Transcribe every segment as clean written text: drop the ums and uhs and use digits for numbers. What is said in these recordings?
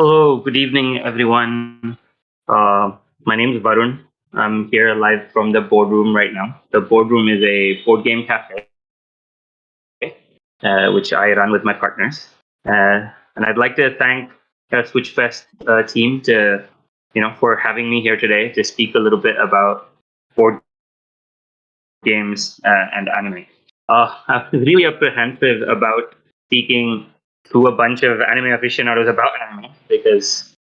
Hello, good evening, everyone. My name is Varun. I'm here live from the boardroom right now. The boardroom is a board game cafe, which I run with my partners. And I'd like to thank Switchfest team for having me here today to speak a little bit about board games and anime. I was really apprehensive about speaking to a bunch of anime aficionados about anime because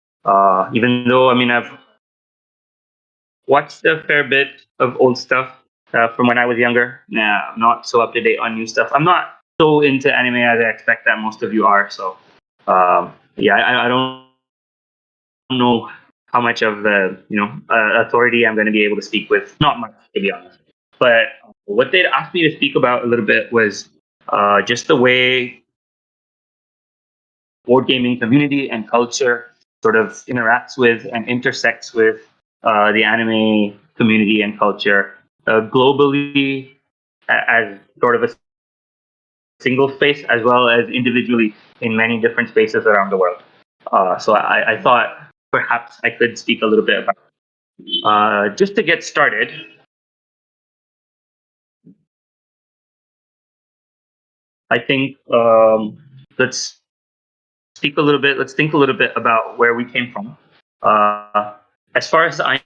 even though I've watched a fair bit of old stuff from when I was younger. Nah, I'm not so up to date on new stuff. I'm not so into anime as I expect that most of you are. So, yeah, I don't know how much of the authority I'm going to be able to speak with. Not much, to be honest. But what they'd asked me to speak about a little bit was just the way board gaming community and culture sort of interacts with and intersects with the anime community and culture globally as sort of a single space as well as individually in many different spaces around the world. So I thought perhaps I could speak a little bit about just to get started. I think let's speak a little bit. Let's think a little bit about where we came from. As far as I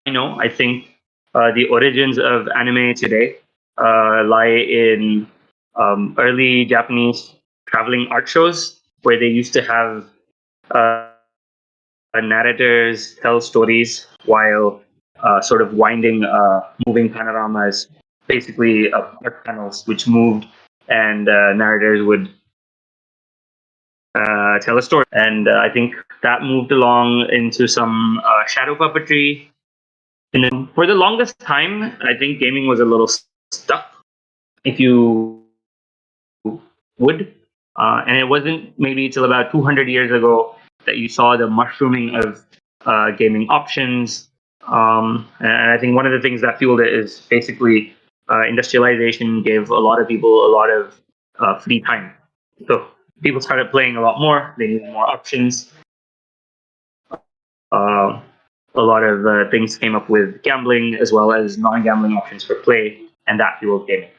know, I think the origins of anime today lie in early Japanese traveling art shows where they used to have narrators tell stories while sort of winding moving panoramas, basically art panels which moved, and narrators would tell a story. And I think that moved along into some shadow puppetry. And then for the longest time, I think gaming was a little stuck, if you would. And it wasn't maybe till about 200 years ago that you saw the mushrooming of gaming options. And I think one of the things that fueled it is basically industrialization gave a lot of people a lot of free time. So people started playing a lot more, they needed more options. Uh, a lot of things came up with gambling as well as non-gambling options for play, and that fueled gaming.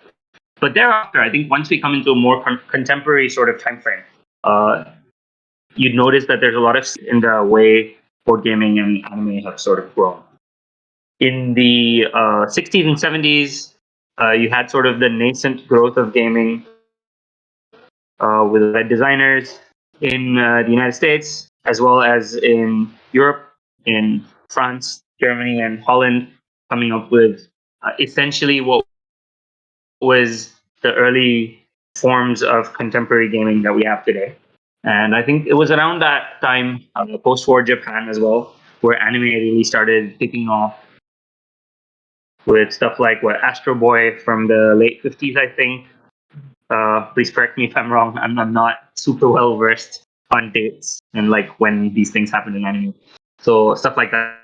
But thereafter, I think once we come into a more contemporary sort of time frame, you'd notice that there's a lot of in the way board gaming and anime have sort of grown. In the 60s and 70s, you had sort of the nascent growth of gaming with web designers in the United States, as well as in Europe, in France, Germany, and Holland, coming up with essentially what was the early forms of contemporary gaming that we have today. And I think it was around that time, post-war Japan as well, where anime really started kicking off with stuff like Astro Boy from the late 50s, I think. Please correct me if I'm wrong. I'm not super well versed on dates and like when these things happened in anime. So stuff like that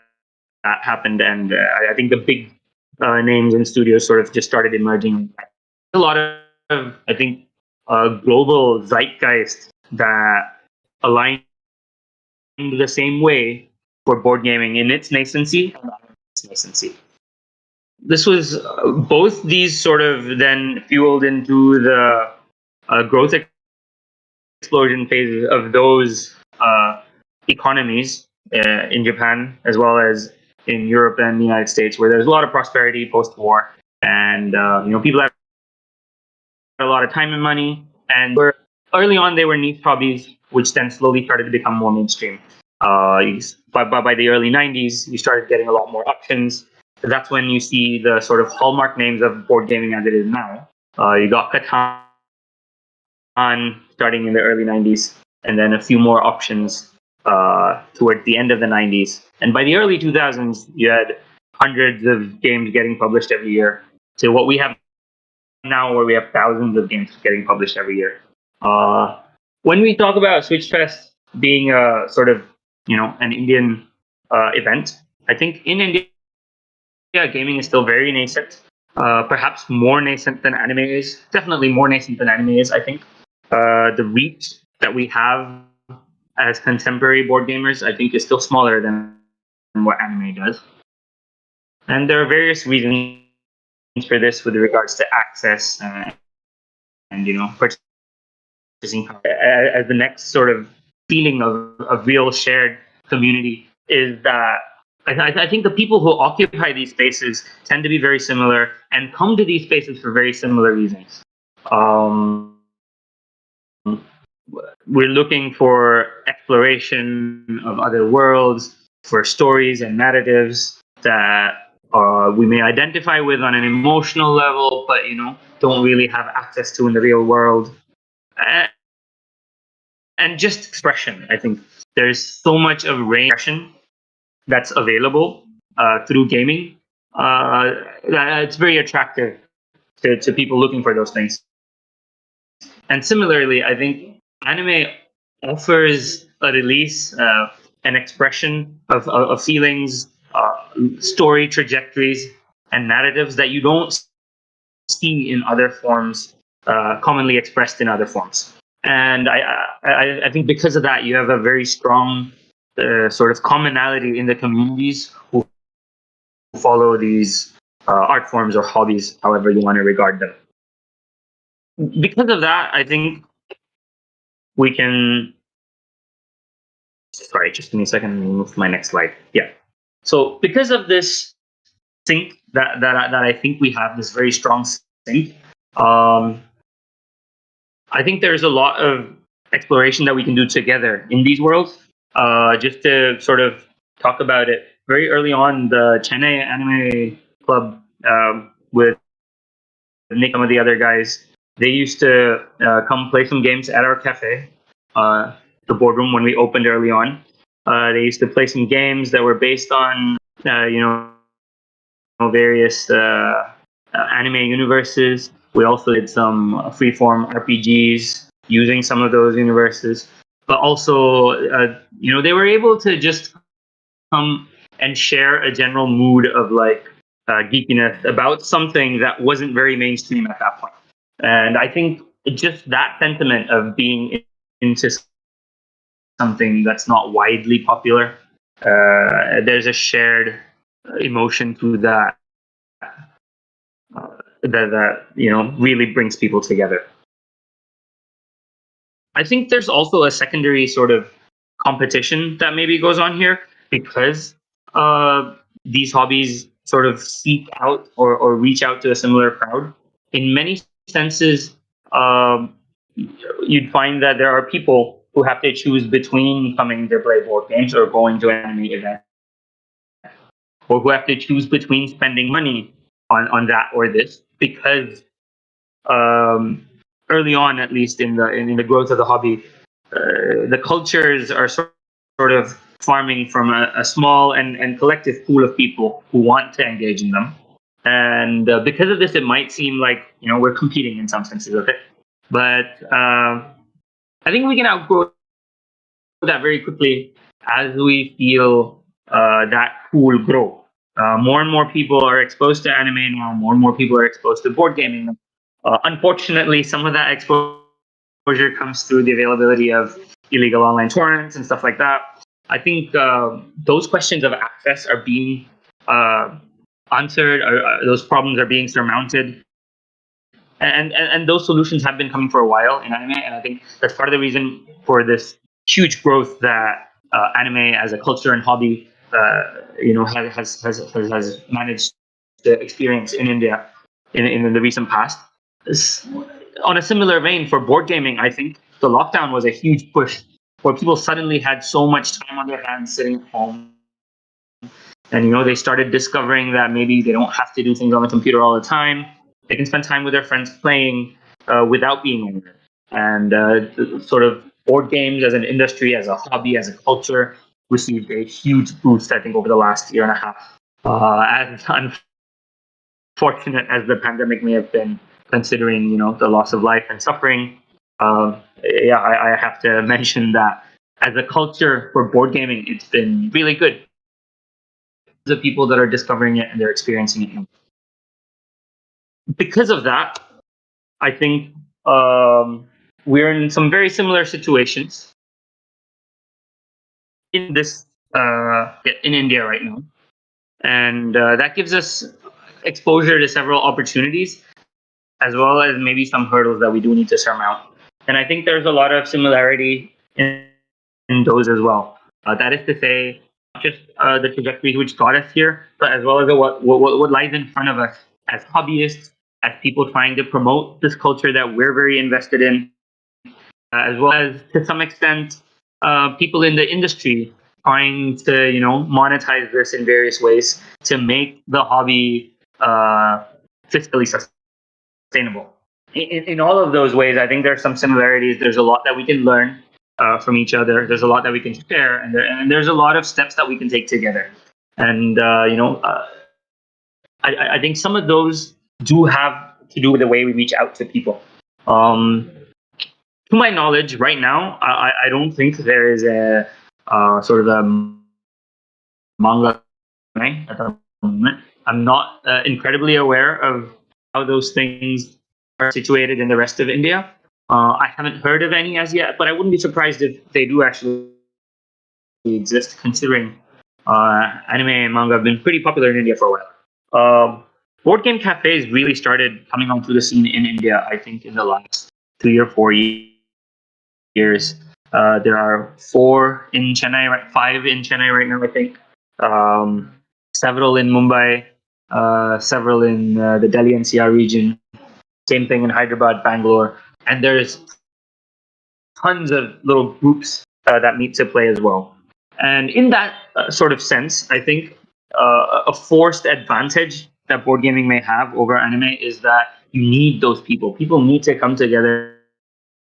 happened, and I think the big names and studios sort of just started emerging. A lot of I think global zeitgeist that aligned the same way for board gaming in its nascency. This was both these sort of then fueled into the growth explosion phases of those economies in Japan as well as in Europe and the United States, where there's a lot of prosperity post-war, and people have a lot of time and money, and early on they were niche hobbies, which then slowly started to become more mainstream. By the early 90s, you started getting a lot more options. That's when you see the sort of hallmark names of board gaming as it is now. You got Catan starting in the early 90s, and then a few more options towards the end of the 90s. And by the early 2000s, you had hundreds of games getting published every year. So what we have now, where we have thousands of games getting published every year. When we talk about Switch Fest being a sort of an Indian event, I think in India, gaming is still very nascent. Perhaps more nascent than anime is. Definitely more nascent than anime is, I think. The reach that we have as contemporary board gamers, I think, is still smaller than what anime does. And there are various reasons for this with regards to access and purchasing power. As the next sort of feeling of real shared community is that I think the people who occupy these spaces tend to be very similar and come to these spaces for very similar reasons. we're looking for exploration of other worlds, for stories and narratives that we may identify with on an emotional level, but don't really have access to in the real world. And just expression. I think there's so much of range expression that's available through gaming. That it's very attractive to people looking for those things. And similarly, I think anime offers a release, an expression of feelings, story trajectories, and narratives that you don't see in other forms, commonly expressed in other forms. And I think because of that, you have a very strong sort of commonality in the communities who follow these art forms or hobbies, however you want to regard them. Because of that, I think we can. Sorry, just give me a second. Move to my next slide. Yeah. So because of this sync that I think we have this very strong sync, I think there's a lot of exploration that we can do together in these worlds. Just to sort of talk about it, very early on, the Chennai Anime Club with Nick and some of the other guys, they used to come play some games at our cafe, the boardroom when we opened early on. They used to play some games that were based on, various anime universes. We also did some freeform RPGs using some of those universes. But also, they were able to just come and share a general mood of geekiness about something that wasn't very mainstream at that point. And I think just that sentiment of being into something that's not widely popular, there's a shared emotion to that that really brings people together. I think there's also a secondary sort of competition that maybe goes on here because these hobbies sort of seek out or reach out to a similar crowd. In many senses, you'd find that there are people who have to choose between coming to play board games or going to an anime event, or who have to choose between spending money on that or this, because early on, at least in the growth of the hobby, the cultures are sort of farming from a small and collective pool of people who want to engage in them. And because of this, it might seem like we're competing in some senses of it. But I think we can outgrow that very quickly as we feel that pool grow. More and more people are exposed to anime now. More and more people are exposed to board gaming. Unfortunately, some of that exposure comes through the availability of illegal online torrents and stuff like that. I think those questions of access are being answered, or those problems are being surmounted. And those solutions have been coming for a while in anime, and I think that's part of the reason for this huge growth that anime as a culture and hobby, has managed to experience in India in the recent past. On a similar vein, for board gaming, I think the lockdown was a huge push where people suddenly had so much time on their hands sitting at home. And, they started discovering that maybe they don't have to do things on the computer all the time. They can spend time with their friends playing without being on there. And sort of board games as an industry, as a hobby, as a culture, received a huge boost, I think, over the last year and a half. As unfortunate as the pandemic may have been, considering the loss of life and suffering, I have to mention that as a culture for board gaming, it's been really good. The people that are discovering it and they're experiencing it. Because of that, I think we're in some very similar situations in this in India right now, and that gives us exposure to several opportunities, as well as maybe some hurdles that we do need to surmount. And I think there's a lot of similarity in those as well. That is to say, not just the trajectories which got us here, but as well as what lies in front of us as hobbyists, as people trying to promote this culture that we're very invested in, as well as to some extent people in the industry trying to monetize this in various ways to make the hobby fiscally sustainable. In all of those ways, I think there's some similarities. There's a lot that we can learn from each other. There's a lot that we can share, and there's a lot of steps that we can take together. And I think some of those do have to do with the way we reach out to people. To my knowledge, right now, I don't think there is a sort of a manga at the moment. I'm not incredibly aware of how those things are situated in the rest of India. I haven't heard of any as yet, but I wouldn't be surprised if they do actually exist, considering anime and manga have been pretty popular in India for a while. Board game cafes really started coming onto the scene in India, I think, in the last 3 or 4 years. There are 4 in Chennai, right? 5 in Chennai right now, I think. Several in Mumbai, several in the Delhi NCR region. Same thing in Hyderabad, Bangalore, and there's tons of little groups that meet to play as well. And in that sort of sense, I think a forced advantage that board gaming may have over anime is that you need those people. People need to come together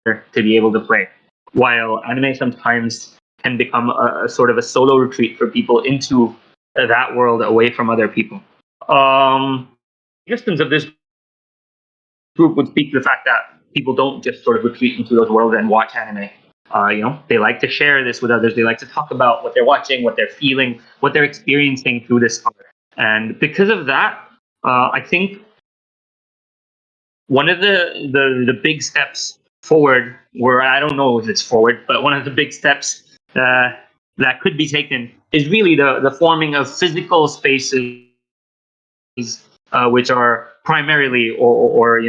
to be able to play. While anime sometimes can become a sort of a solo retreat for people into that world away from other people. The existence of this group would speak to the fact that people don't just sort of retreat into those worlds and watch anime. They like to share this with others. They like to talk about what they're watching, what they're feeling, what they're experiencing through this art. And because of that, I think one of the big steps forward, where I don't know if it's forward, but one of the big steps that could be taken is really the forming of physical spaces, which are primarily or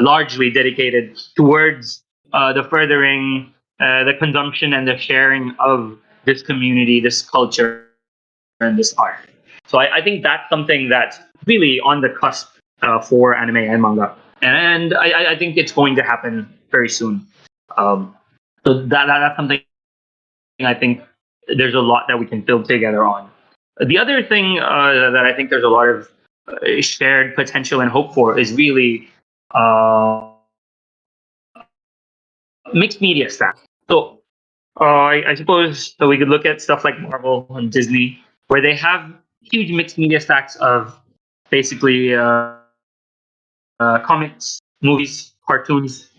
largely dedicated towards the furthering, the consumption and the sharing of this community, this culture, and this art. So I think that's something that's really on the cusp for anime and manga, and I think it's going to happen very soon. So that's something I think there's a lot that we can build together on. The other thing that I think there's a lot of shared potential and hope for is really mixed media stacks. So I suppose so we could look at stuff like Marvel and Disney, where they have huge mixed media stacks of basically comics, movies, cartoons,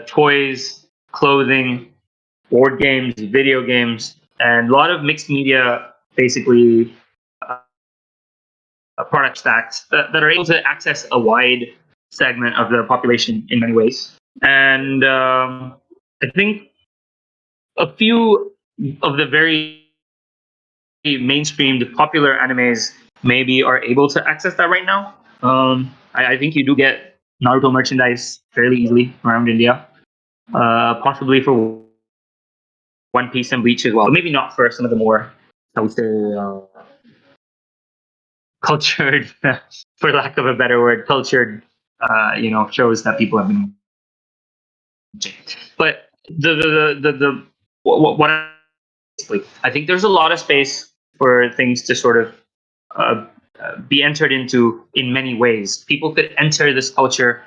toys, clothing, board games, video games, and a lot of mixed media, basically product stacks that are able to access a wide segment of the population in many ways. And I think a few of the very mainstreamed popular animes maybe are able to access that right now. I think you do get Naruto merchandise fairly easily around India, possibly for One Piece and Bleach as well. But maybe not for some of the more, I would say, cultured, for lack of a better word, cultured, shows that people have been watching. But what I think there's a lot of space for things to sort of be entered into in many ways. People could enter this culture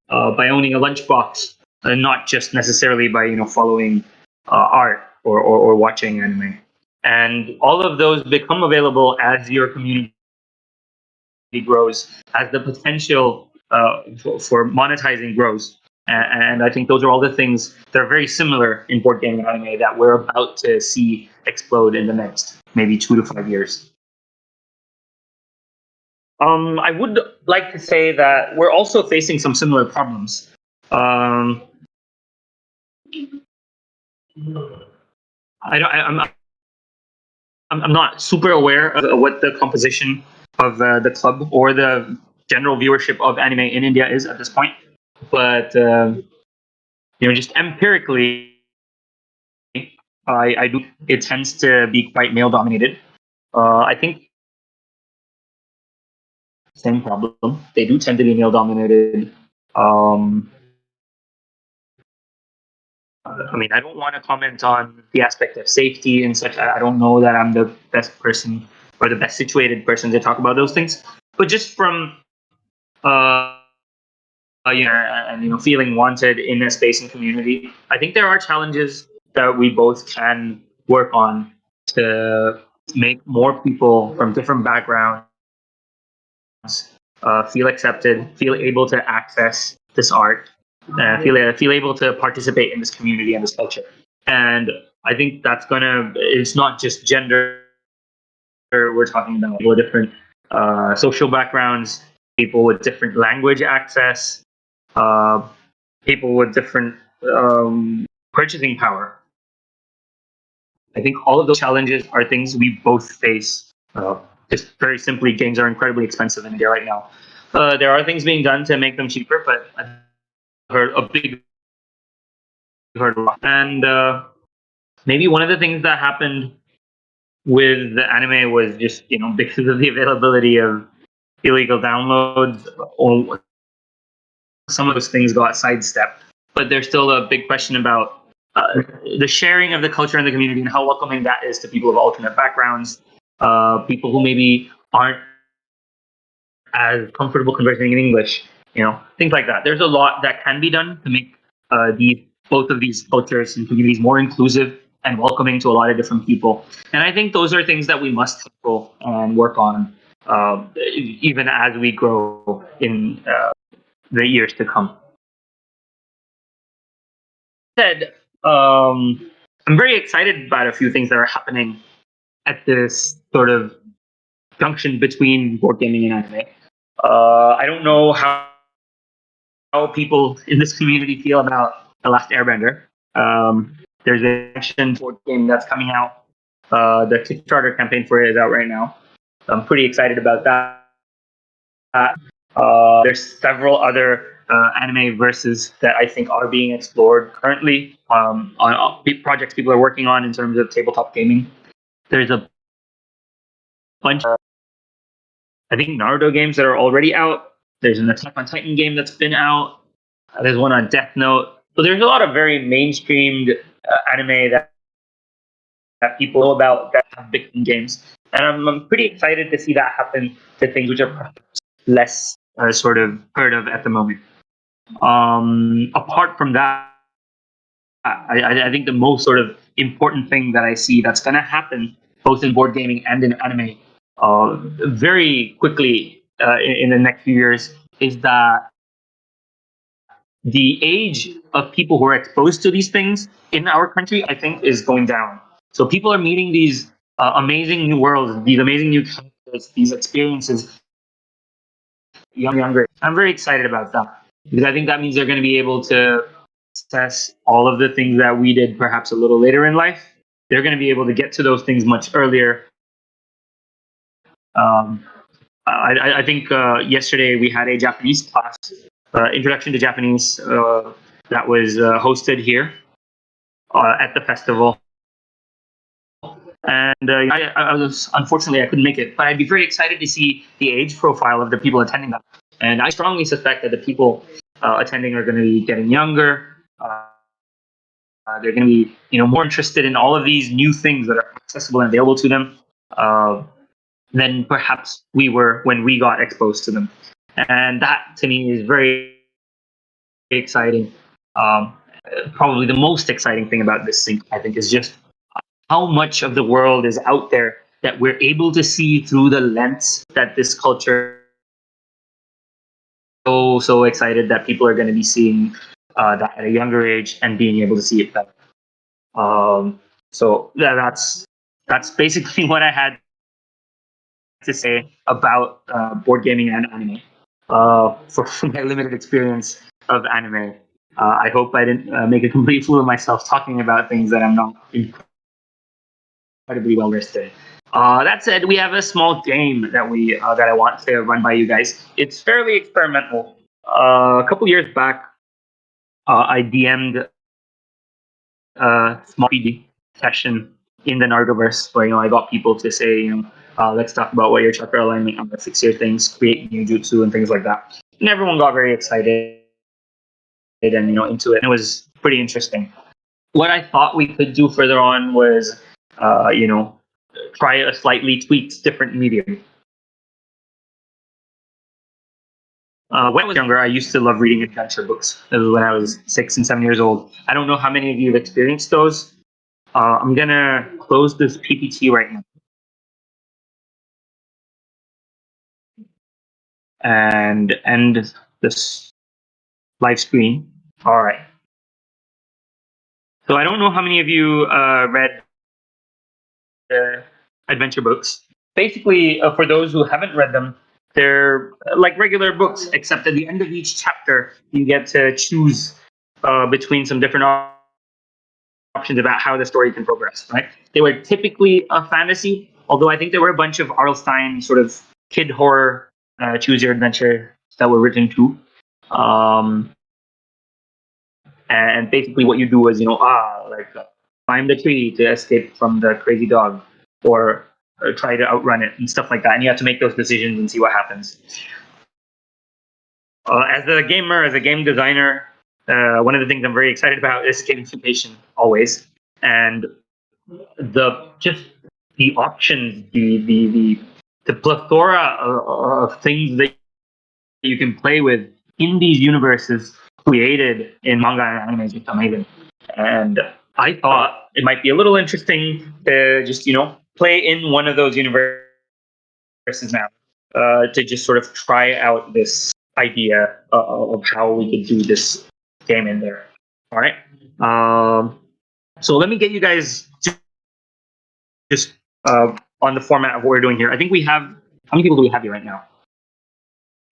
by owning a lunchbox, not just necessarily by following art or watching anime. And all of those become available as your community grows, as the potential for monetizing grows. And I think those are all the things that are very similar in board game and anime that we're about to see explode in the next maybe 2 to 5 years. I would like to say that we're also facing some similar problems. I'm not super aware of what the composition of the club or the general viewership of anime in India is at this point, but just empirically, I do. It tends to be quite male dominated. I think same problem. They do tend to be male dominated. I mean, I don't want to comment on the aspect of safety and such. I don't know that I'm the best person or the best situated person to talk about those things. But just from uh, and feeling wanted in a space and community, I think there are challenges that we both can work on to make more people from different backgrounds feel accepted, feel able to access this art, feel able to participate in this community and this culture. And I think that's gonna. It's not just gender. We're talking about people with different social backgrounds, people with different language access, uh, people with different purchasing power. I think all of those challenges are things we both face. Just very simply, games are incredibly expensive in India right now. There are things being done to make them cheaper, but I've heard a big heard a lot. And maybe one of the things that happened with the anime was just because of the availability of illegal downloads, or some of those things got sidestepped. But there's still a big question about the sharing of the culture in the community and how welcoming that is to people of alternate backgrounds, people who maybe aren't as comfortable conversing in English, things like that. There's a lot that can be done to make both of these cultures and communities more inclusive and welcoming to a lot of different people. And I think those are things that we must tackle and work on, even as we grow in the years to come. Said, I'm very excited about a few things that are happening at this sort of junction between board gaming and anime. I don't know how people in this community feel about The Last Airbender. There's a action board game that's coming out. The Kickstarter campaign for it is out right now. I'm pretty excited about that. There's several other anime verses that I think are being explored currently on projects people are working on in terms of tabletop gaming. There's a bunch of, I think, Naruto games that are already out. There's an Attack on Titan game that's been out. There's one on Death Note. So there's a lot of very mainstreamed anime that people know about that have big games. And I'm pretty excited to see that happen to things which are perhaps less sort of heard of at the moment. Apart from that, I think the most sort of important thing that I see that's going to happen both in board gaming and in anime very quickly in the next few years is that the age of people who are exposed to these things in our country, I think, is going down. So people are meeting these amazing new worlds, these amazing new characters, these experiences younger. I'm very excited about that because I think that means they're going to be able to access all of the things that we did perhaps a little later in life. They're going to be able to get to those things much earlier. I think yesterday we had a Japanese class, introduction to Japanese, that was hosted here at the festival. And I was, unfortunately, I couldn't make it, but I'd be very excited to see the age profile of the people attending that. And I strongly suspect that the people attending are going to be getting younger. They're going to be, more interested in all of these new things that are accessible and available to them than perhaps we were when we got exposed to them. And that, to me, is very exciting. Probably the most exciting thing about this thing, I think, is just how much of the world is out there that we're able to see through the lens that this culture. So excited that people are going to be seeing that at a younger age and being able to see it better. So that's basically what I had to say about board gaming and anime. For my limited experience of anime, I hope I didn't make a complete fool of myself talking about things that I'm not incredibly well versed in. That said, we have a small game that I want to run by you guys. It's fairly experimental. A couple years back, I DM'd a small PD session in the Nargaverse where I got people to say, let's talk about what your chakra alignment on the 6-year things, create new jutsu and things like that. And everyone got very excited and into it. And it was pretty interesting. what I thought we could do further on was, try a slightly tweaked, different medium. When I was younger, I used to love reading adventure books. This was when I was 6 and 7 years old. I don't know how many of you have experienced those. I'm gonna close this PPT right now and end this live stream. All right. So I don't know how many of you read adventure books. Basically, for those who haven't read them, they're like regular books, except at the end of each chapter, you get to choose between some different options about how the story can progress. Right? They were typically a fantasy, although I think there were a bunch of Arlstein sort of kid horror choose your adventure that were written too. And basically, what you do is, climb the tree to escape from the crazy dog, or try to outrun it and stuff like that. And you have to make those decisions and see what happens. As a gamer, as a game designer, one of the things I'm very excited about is gamification always, and the options, the plethora of things that you can play with in these universes created in manga and anime is just amazing. And I thought it might be a little interesting to just, play in one of those universes now, to just sort of try out this idea of how we could do this game in there. All right. So let me get you guys just on the format of what we're doing here. I think we have, how many people do we have here right now?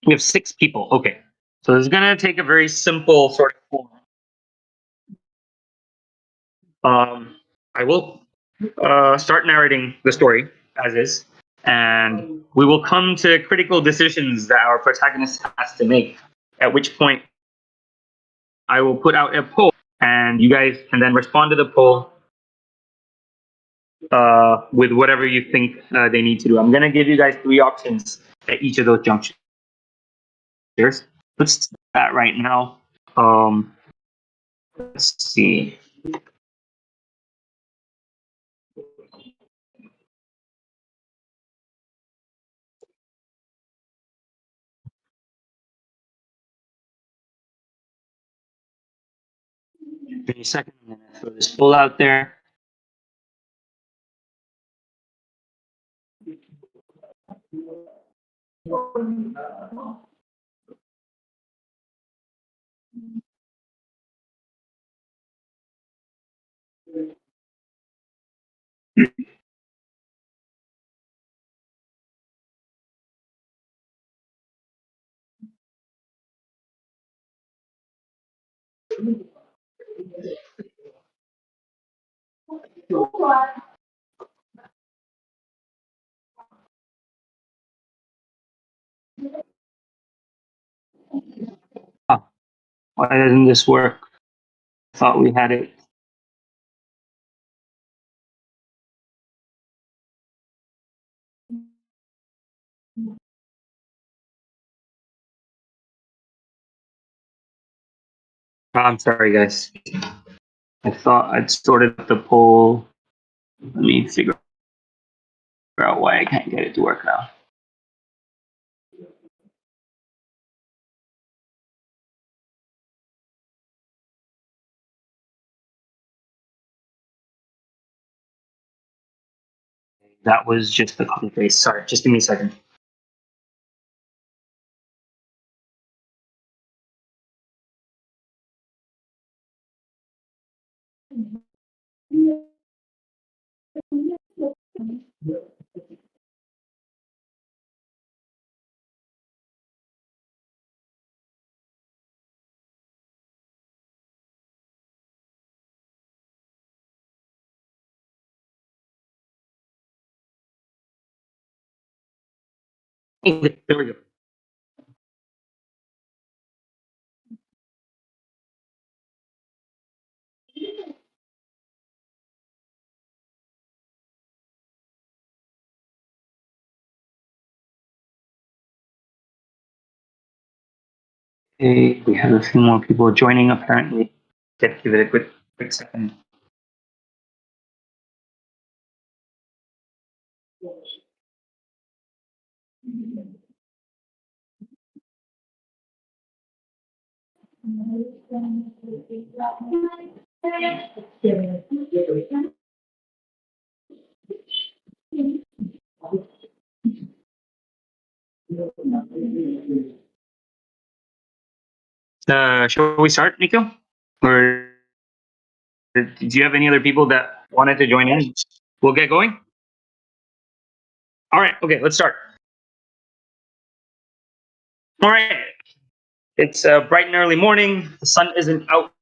We have 6 people. Okay. So this is going to take a very simple sort of form. I will start narrating the story as is, and we will come to critical decisions that our protagonist has to make, at which point I will put out a poll, and you guys can then respond to the poll with whatever you think they need to do. I'm going to give you guys 3 options at each of those junctures. Let's do that right now. Let's see. Give me a second. I'm going to throw this poll out there. Oh, why doesn't this work? I thought we had it. I'm sorry, guys. I thought I'd sorted the poll. Let me figure out why I can't get it to work now. That was just the copy paste. Sorry, just give me a second. Okay, there we go. Okay, we have a few more people joining apparently. Give it a quick second. Shall we start, Nico? Or do you have any other people that wanted to join in? We'll get going. All right. Okay. Let's start. All right. It's bright and early morning. The sun isn't out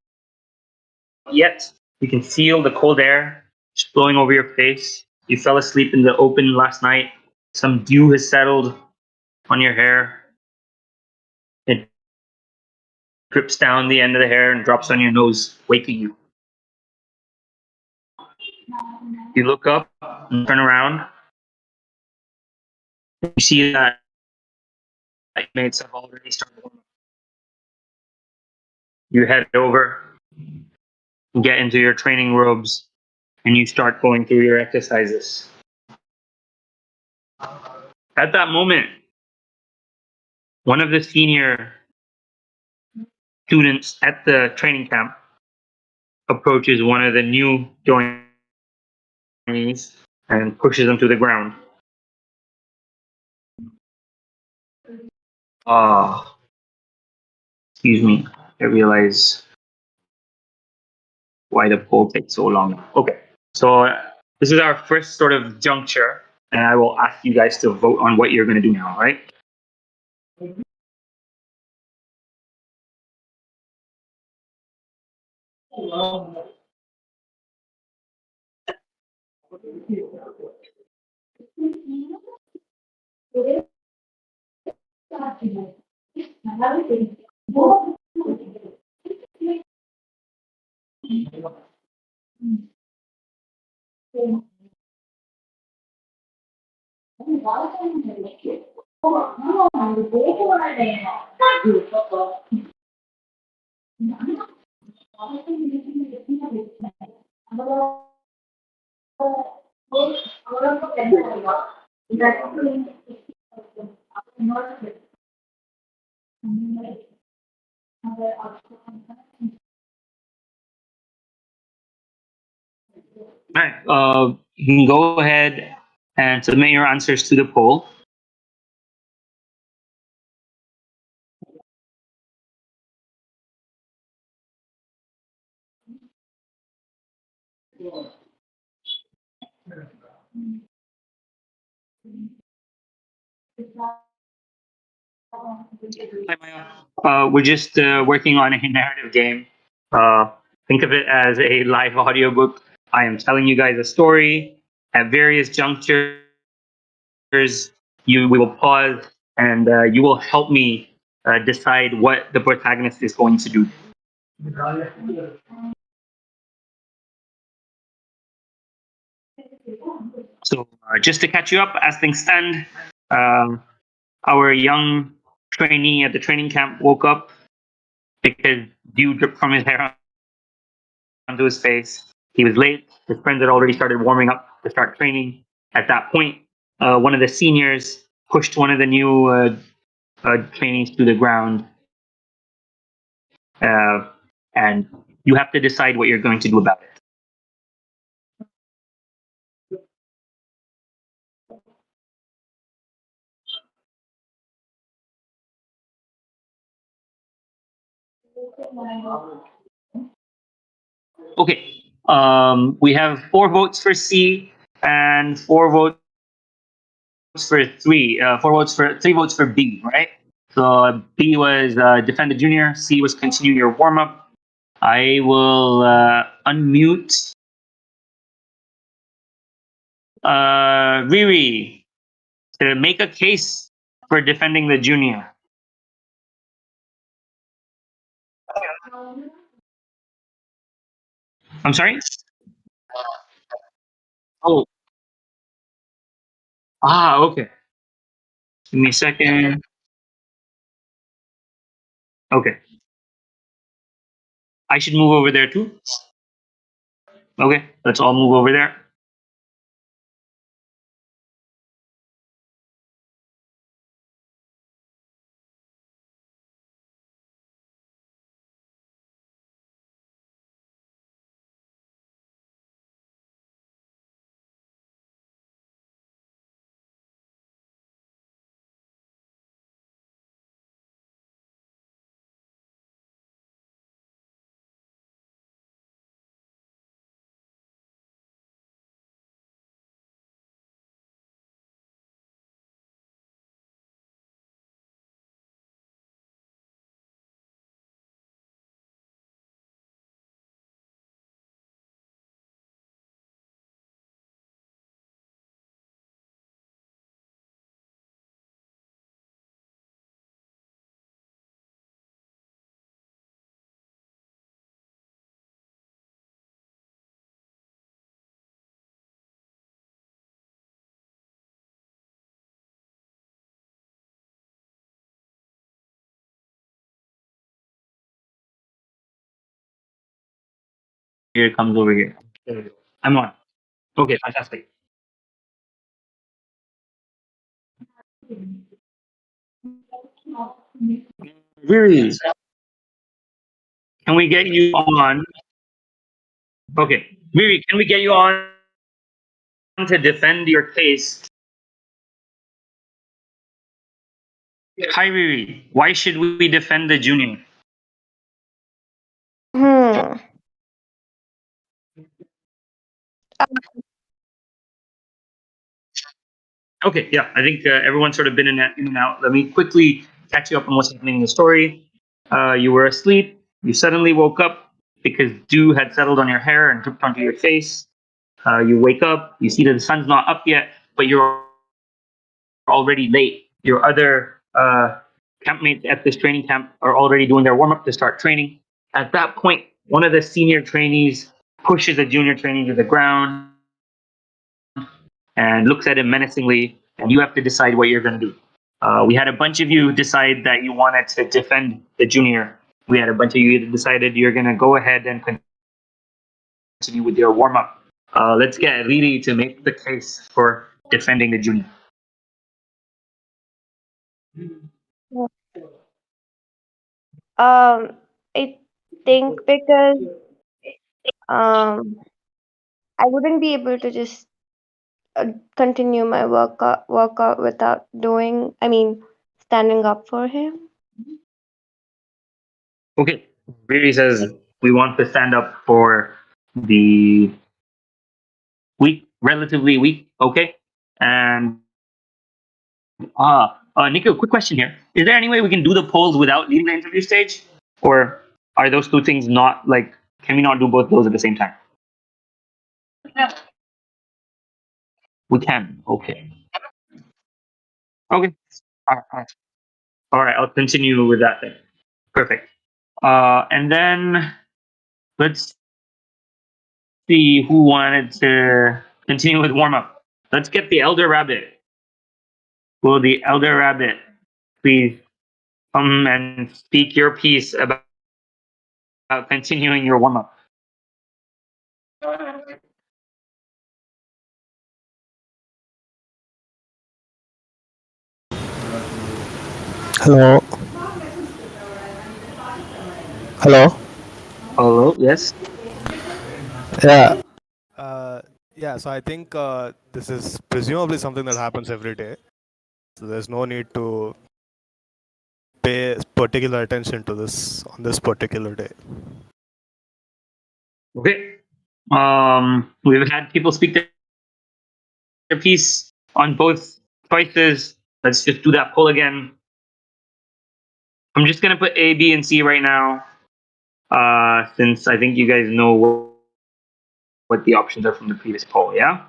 yet. You can feel the cold air just blowing over your face. You fell asleep in the open last night. Some dew has settled on your hair. It drips down the end of the hair and drops on your nose, waking you. You look up and turn around. You see that mates have already started. You head over, get into your training robes, and you start going through your exercises. At that moment, one of the senior students at the training camp approaches one of the new joinees and pushes them to the ground. Ah, excuse me. I realize why the poll takes so long. Okay, so this is our first sort of juncture, and I will ask you guys to vote on what you're going to do now, right? All right. You can go ahead and submit your answers to the poll. Hi, Maya. We're just working on a narrative game. Think of it as a live audiobook. I am telling you guys a story at various junctures. We will pause, and you will help me decide what the protagonist is going to do. So, just to catch you up, as things stand, our young trainee at the training camp woke up because dew dripped from his hair onto his face. He was late. His friends had already started warming up to start training. At that point, one of the seniors pushed one of the new trainees to the ground, uh, and you have to decide what you're going to do about it. Okay. We have 4 votes for C and 4 votes for three. 4 votes for 3 votes for B, right? So B was defend the junior. C was continue your warm up. I will unmute Riri to make a case for defending the junior. I'm sorry. Oh, okay. Give me a second. Okay. I should move over there too. Okay, let's all move over there. it comes over here. There we go. I'm on. Okay, fantastic. Really? Can we get you on? Okay, Miri, can we get you on to defend your case? Hi, Miri. Why should we defend the junior? Hmm. Okay, yeah, I think everyone's sort of been in and out. Let me quickly catch you up on what's happening in the story. You were asleep. You suddenly woke up because dew had settled on your hair and dripped onto your face. You wake up. You see that the sun's not up yet, but you're already late. Your other campmates at this training camp are already doing their warm up to start training. At that point, one of the senior trainees pushes a junior trainee to the ground and looks at him menacingly, and you have to decide what you're going to do. We had a bunch of you decide that you wanted to defend the junior. We had a bunch of you decided you're going to go ahead and continue with your warm up. Let's get Lili to make the case for defending the junior. I think because um I wouldn't be able to just continue my workout without standing up for him. Okay, Riri says we want to stand up for the weak, relatively weak. Okay, and Nico, quick question here: is there any way we can do the polls without leaving the interview stage, or are those two things not like? Can we not do both those at the same time? We can. Okay. Okay. All right. All right. I'll continue with that then. Perfect. And then let's see who wanted to continue with warm up. Let's get the elder rabbit. Will the elder rabbit please come and speak your piece about continuing your warm up? Hello. Hello. Hello. Yes. Yeah. Yeah. So I think this is presumably something that happens every day. So there's no need to pay particular attention to this on this particular day. Okay. We've had people speak their piece on both choices. Let's just do that poll again. I'm just gonna put A, B, and C right now, since I think you guys know what the options are from the previous poll. Yeah.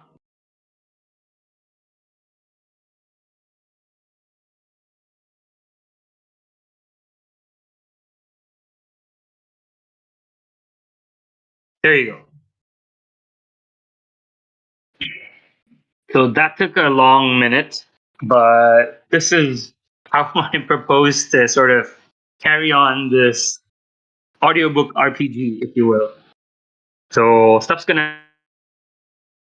There you go. So that took a long minute, but this is how I propose to sort of carry on this audiobook RPG, if you will. So stuff's gonna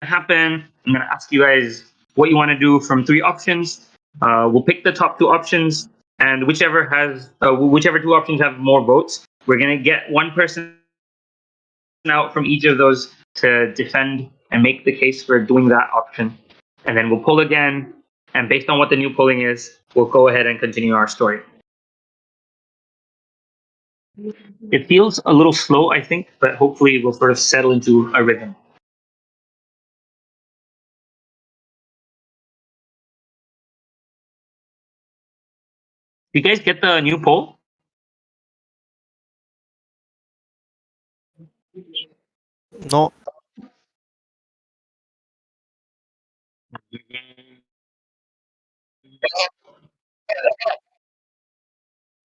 happen. I'm gonna ask you guys what you want to do from three options. We'll pick the top two options, and whichever two options have more votes, we're gonna get one person out from each of those to defend and make the case for doing that option. And then we'll pull again, and based on what the new polling is, we'll go ahead and continue our story. It feels a little slow, I think, but hopefully we'll sort of settle into a rhythm. You guys get the new poll? No.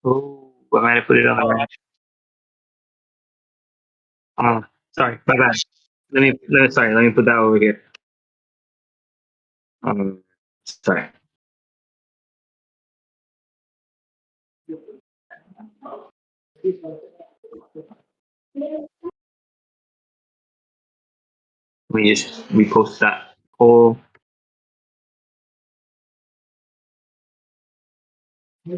Oh, I might have put it on the wrong. Oh, sorry, my bad. Let me put that over here. Sorry. We just repost that poll. There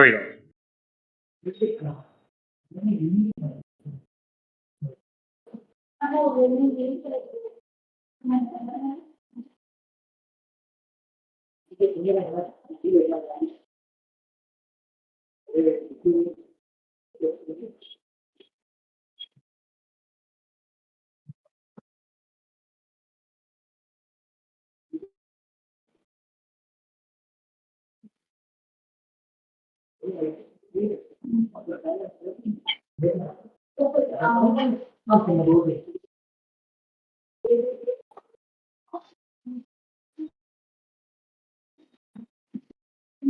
we go.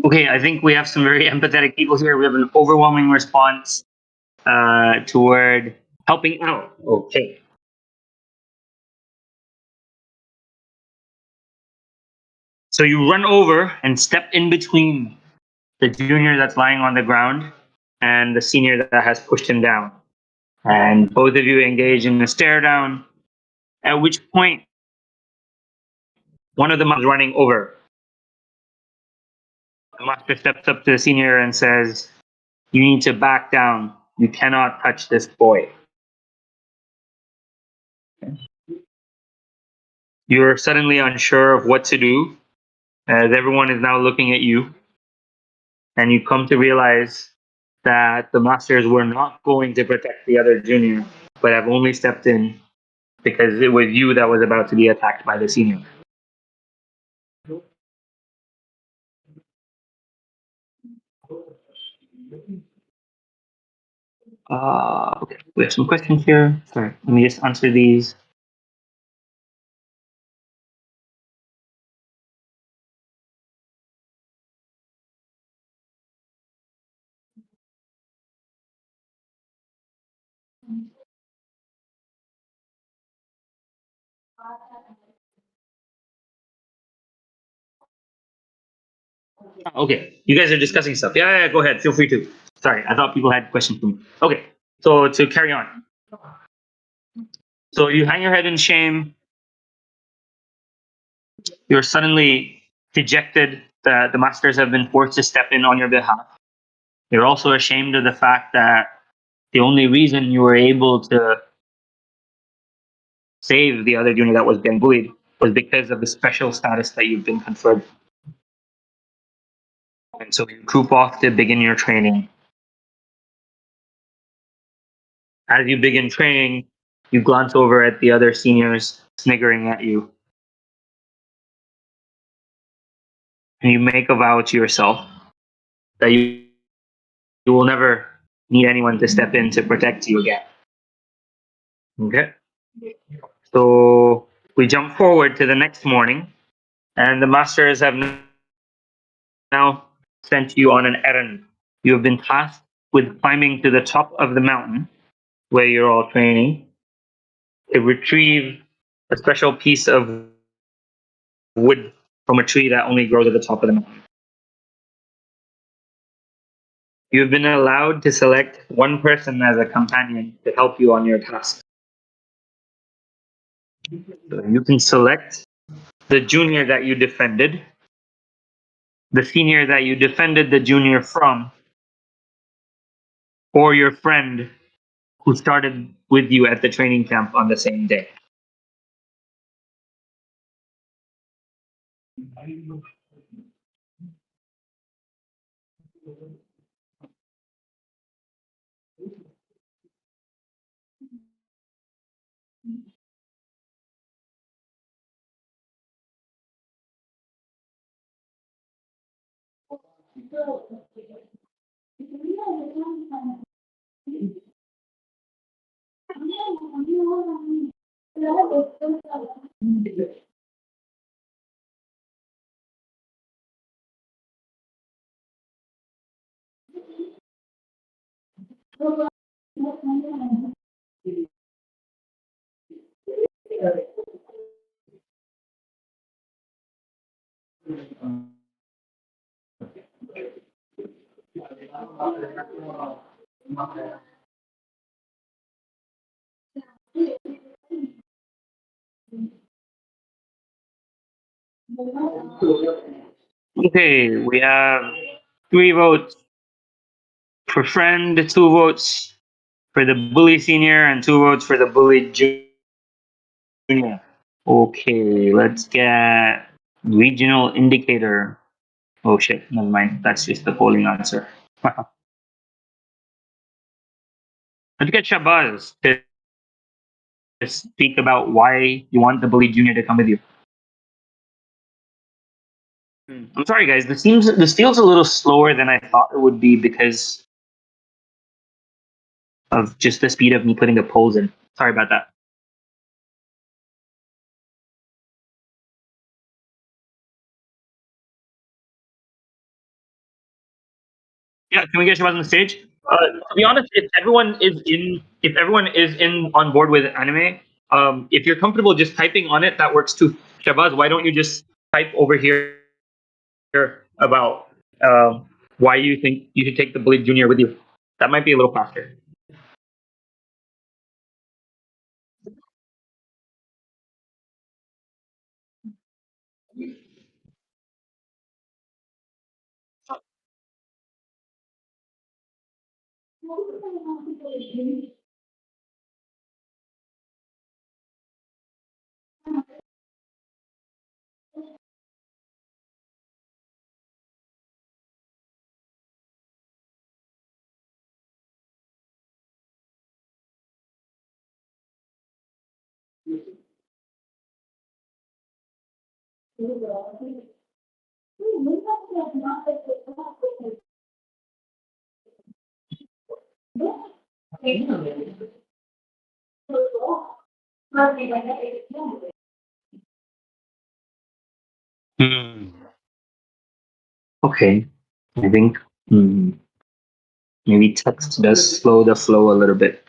Okay, I think we have some very empathetic people here. We have an overwhelming response toward helping out. Okay. So you run over and step in between the junior that's lying on the ground and the senior that has pushed him down. And both of you engage in a stare down, at which point one of them is running over. The master steps up to the senior and says, "You need to back down. You cannot touch this boy." You're suddenly unsure of what to do, as everyone is now looking at you, and you come to realize that the masters were not going to protect the other junior, but have only stepped in because it was you that was about to be attacked by the senior. Okay, we have some questions here. Sorry, let me just answer these. Okay, you guys are discussing stuff. Yeah, go ahead. Feel free to. Sorry, I thought people had questions for me. Okay, so to carry on. So you hang your head in shame. You're suddenly dejected that the masters have been forced to step in on your behalf. You're also ashamed of the fact that the only reason you were able to save the other junior that was getting bullied was because of the special status that you've been conferred. And so you troop off to begin your training. As you begin training, you glance over at the other seniors sniggering at you. And you make a vow to yourself that you will never need anyone to step in to protect you again. Okay? So we jump forward to the next morning, and the masters have now sent you on an errand. You have been tasked with climbing to the top of the mountain where you're all training to retrieve a special piece of wood from a tree that only grows at the top of the mountain. You have been allowed to select one person as a companion to help you on your task. So you can select the junior that you defended, the senior that you defended the junior from, or your friend who started with you at the training camp on the same day. Okay, we have 3 votes for friend, 2 votes for the bully senior, and 2 votes for the bully junior. Okay, let's get regional indicator. Oh shit, never mind. That's just the polling answer. Let's get Shabazz to speak about why you want the bully junior to come with you. I'm sorry, guys. This feels a little slower than I thought it would be because of just the speed of me putting the polls in. Sorry about that. Yeah, can we get Shabazz on the stage? To be honest, if everyone is in on board with anime, if you're comfortable just typing on it, that works too. Shabazz, why don't you just type over here about why you think you should take the bully junior with you? That might be a little faster. Hmm. Okay, I think maybe text does slow the flow a little bit.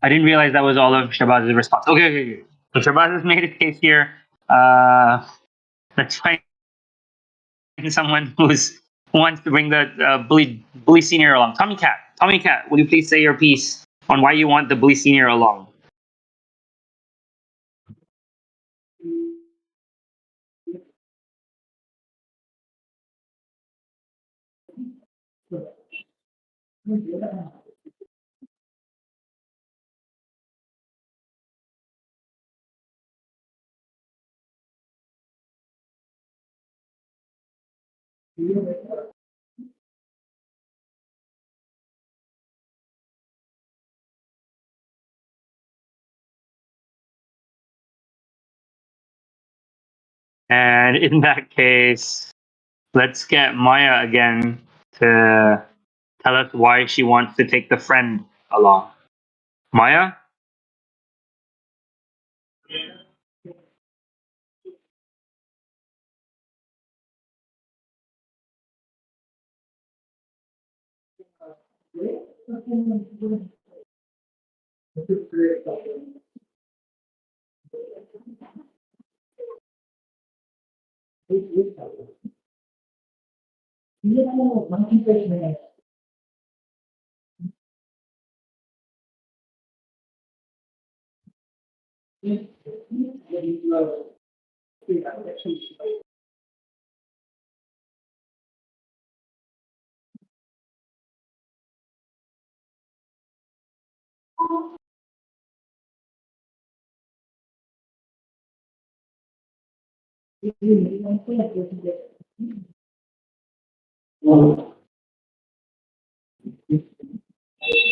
I didn't realize that was all of Shabaz's response. Okay. So Shabaz has made his case here. Let's find someone who wants to bring the bully senior along. Tommy Cat, will you please say your piece on why you want the bully senior along? And in that case, let's get Maya again to tell us why she wants to take the friend along. Maya?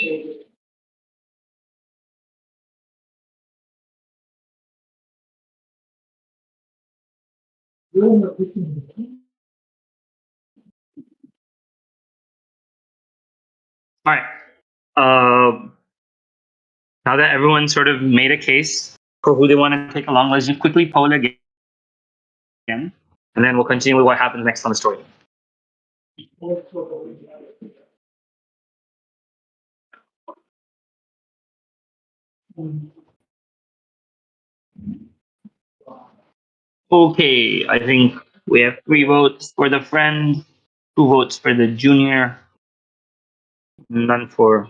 All right. Now that everyone sort of made a case for who they want to take along, let's just quickly poll again, and then we'll continue with what happens next on the story. Okay, I think we have 3 votes for the friend, 2 votes for the junior, none for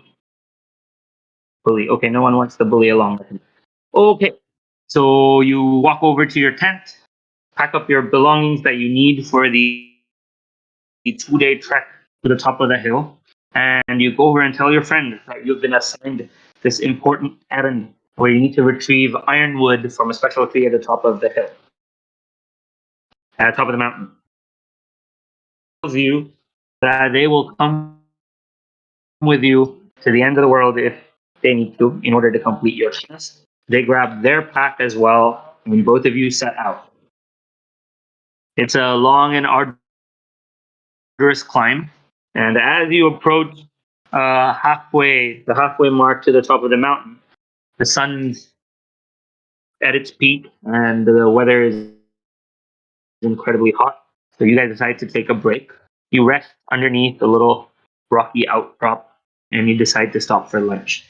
bully. Okay, no one wants the bully along with him. Okay, so you walk over to your tent, pack up your belongings that you need for the 2-day trek to the top of the hill, and you go over and tell your friend that you've been assigned this important errand where you need to retrieve ironwood from a special tree at the top of the hill, at the top of the mountain. Tells you that they will come with you to the end of the world if they need to in order to complete your task. They grab their pack as well, and both of you set out. It's a long and arduous climb, and as you approach the halfway mark to the top of the mountain, the sun's at its peak, and the weather is incredibly hot. So you guys decide to take a break. You rest underneath a little rocky outcrop, and you decide to stop for lunch.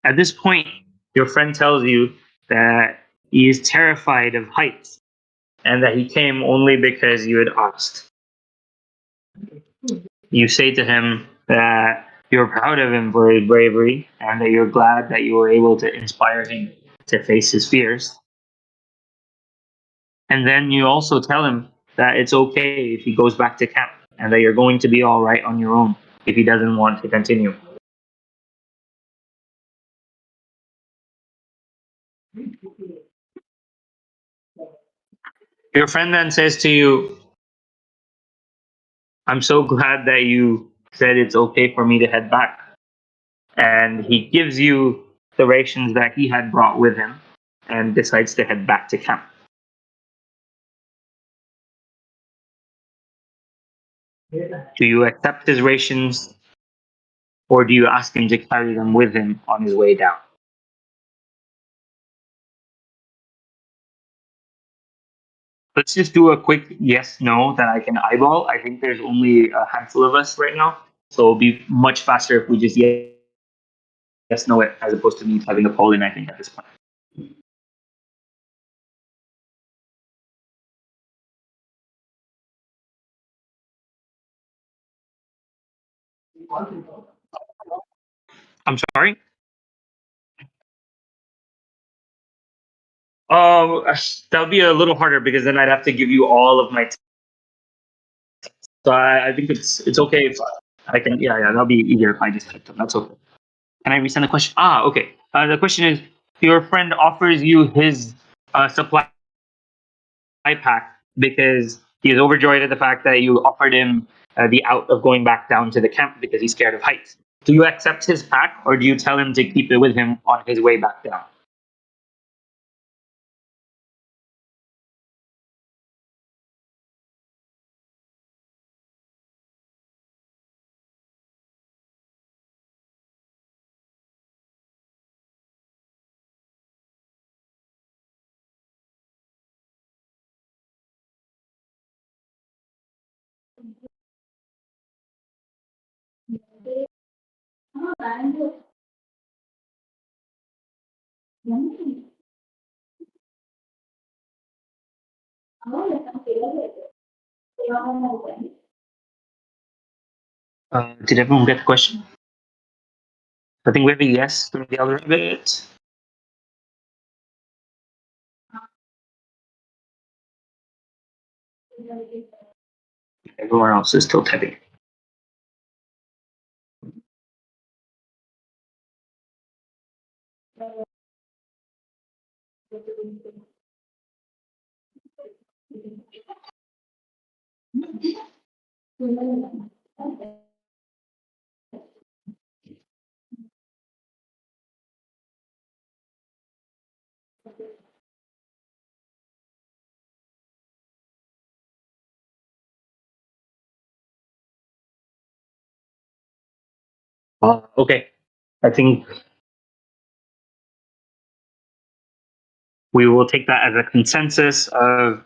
At this point, your friend tells you that he is terrified of heights and that he came only because you had asked. You say to him that you're proud of him for his bravery and that you're glad that you were able to inspire him to face his fears. And then you also tell him that it's okay if he goes back to camp and that you're going to be all right on your own if he doesn't want to continue. Your friend then says to you, I'm so glad that you said it's okay for me to head back. And he gives you the rations that he had brought with him and decides to head back to camp. Do you accept his rations or do you ask him to carry them with him on his way down? Let's just do a quick yes no that I can eyeball. I think there's only a handful of us right now, so it'll be much faster if we just yes no it as opposed to me having a poll in, I think, at this point. I'm sorry? That would be a little harder because then I'd have to give you all of my. So I think it's okay if I can. Yeah, that'll be easier if I just typed them. That's okay. Can I resend the question? Okay. The question is: your friend offers you his supply pack because he is overjoyed at the fact that you offered him the out of going back down to the camp because he's scared of heights. Do you accept his pack or do you tell him to keep it with him on his way back down? Did everyone get the question? I think we have a yes from the other bit. Everyone else is still typing. Okay, I think we will take that as a consensus of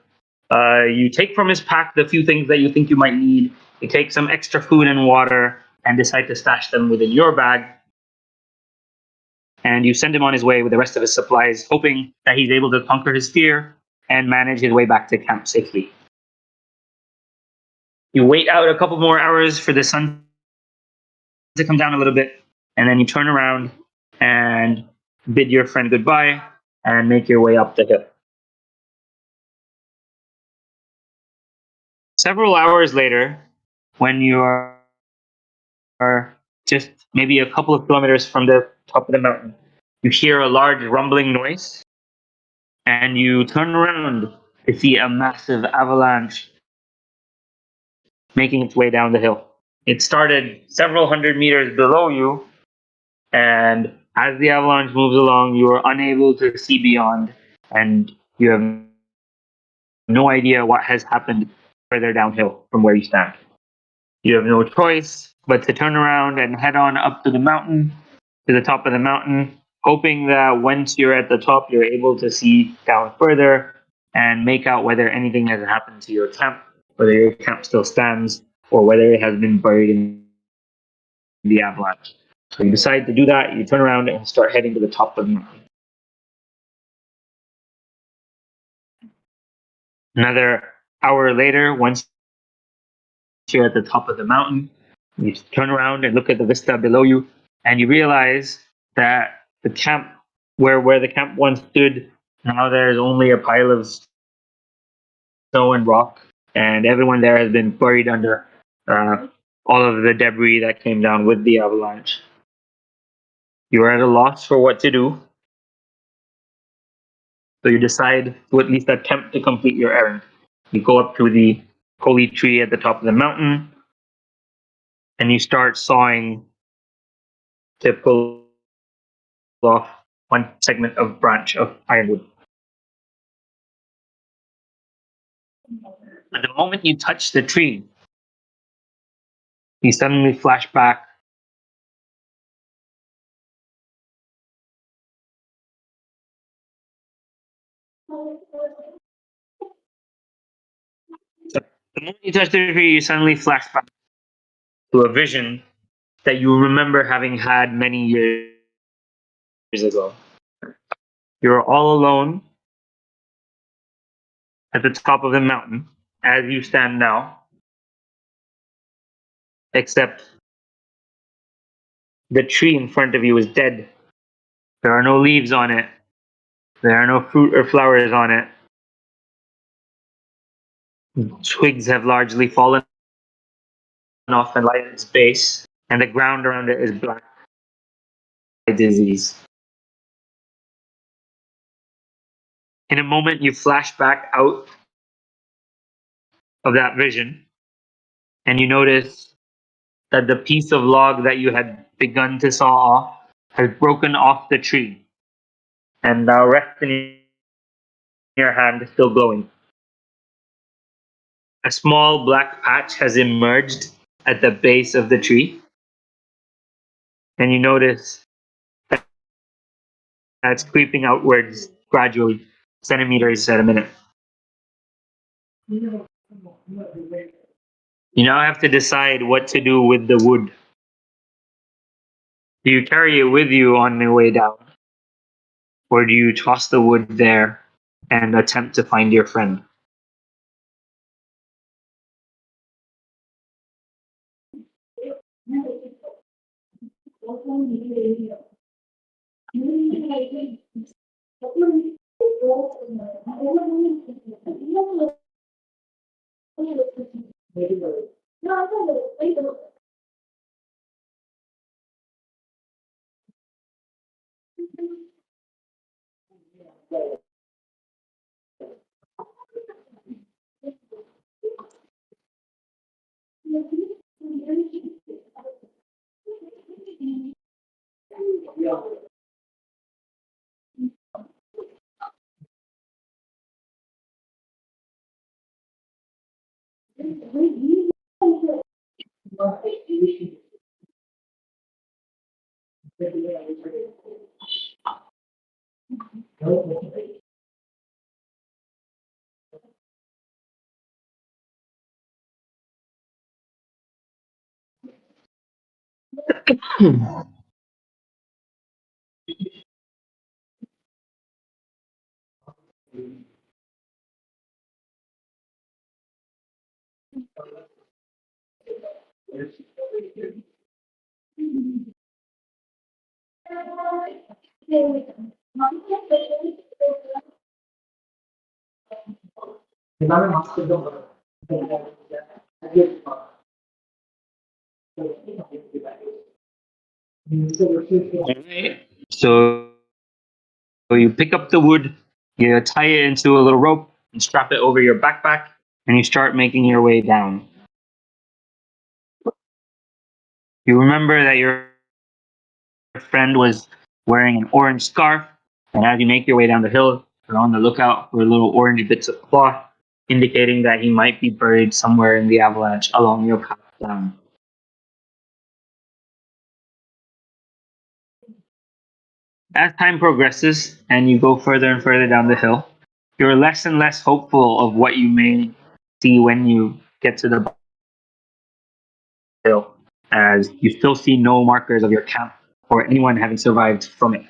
you take from his pack the few things that you think you might need. You take some extra food and water and decide to stash them within your bag. And you send him on his way with the rest of his supplies, hoping that he's able to conquer his fear and manage his way back to camp safely. You wait out a couple more hours for the sun to come down a little bit, and then you turn around and bid your friend goodbye and make your way up the hill. Several hours later, when you are just maybe a couple of kilometers from the top of the mountain, you hear a large rumbling noise, and you turn around to see a massive avalanche making its way down the hill. It started several hundred meters below you, and as the avalanche moves along, you are unable to see beyond, and you have no idea what has happened further downhill from where you stand. You have no choice but to turn around and head on up to the mountain, to the top of the mountain, hoping that once you're at the top, you're able to see down further and make out whether anything has happened to your camp, whether your camp still stands, or whether it has been buried in the avalanche. So you decide to do that, you turn around and start heading to the top of the mountain. Another hour later, once you're at the top of the mountain, you turn around and look at the vista below you, and you realize that the camp, where the camp once stood, now there's only a pile of snow and rock, and everyone there has been buried under all of the debris that came down with the avalanche. You are at a loss for what to do, so you decide to at least attempt to complete your errand. You go up to the holy tree at the top of the mountain, and you start sawing to pull off one segment of branch of ironwood. At the moment you touch the tree, you suddenly flash back the moment you touch the tree, you suddenly flash back to a vision that you remember having had many years ago. You're all alone at the top of the mountain as you stand now, except the tree in front of you is dead. There are no leaves on it. There are no fruit or flowers on it. Twigs have largely fallen off and light at its base, and the ground around it is black by disease. In a moment, you flash back out of that vision, and you notice that the piece of log that you had begun to saw off has broken off the tree, and now rests in your hand, still glowing. A small black patch has emerged at the base of the tree, and you notice that it's creeping outwards gradually, centimeters at a minute. You now have to decide what to do with the wood. Do you carry it with you on the way down? Or do you toss the wood there and attempt to find your friend? Alright. So you pick up the wood, you tie it into a little rope, and strap it over your backpack, and you start making your way down. You remember that your friend was wearing an orange scarf, and as you make your way down the hill, you're on the lookout for little orange bits of cloth, indicating that he might be buried somewhere in the avalanche along your path down. As time progresses and you go further and further down the hill, you're less and less hopeful of what you may see when you get to the hill, as you still see no markers of your camp or anyone having survived from it.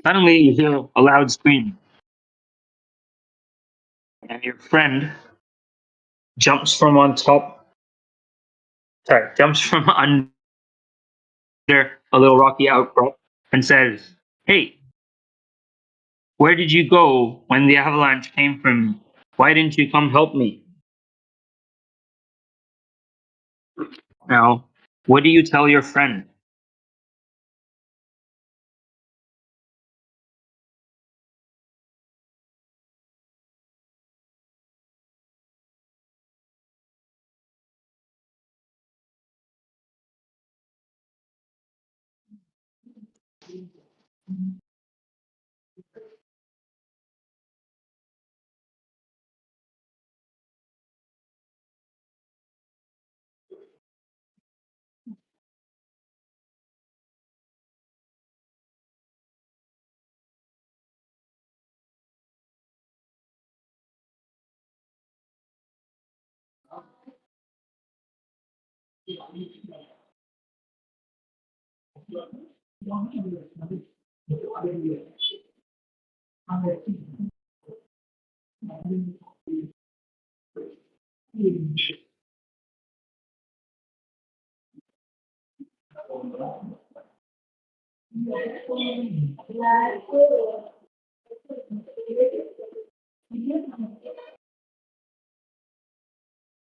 Suddenly, you hear a loud scream, and your friend jumps from on top. Sorry, jumps from under a little rocky outcrop and says, "Hey, where did you go when the avalanche came from me? Why didn't you come help me?" Now, what do you tell your friend?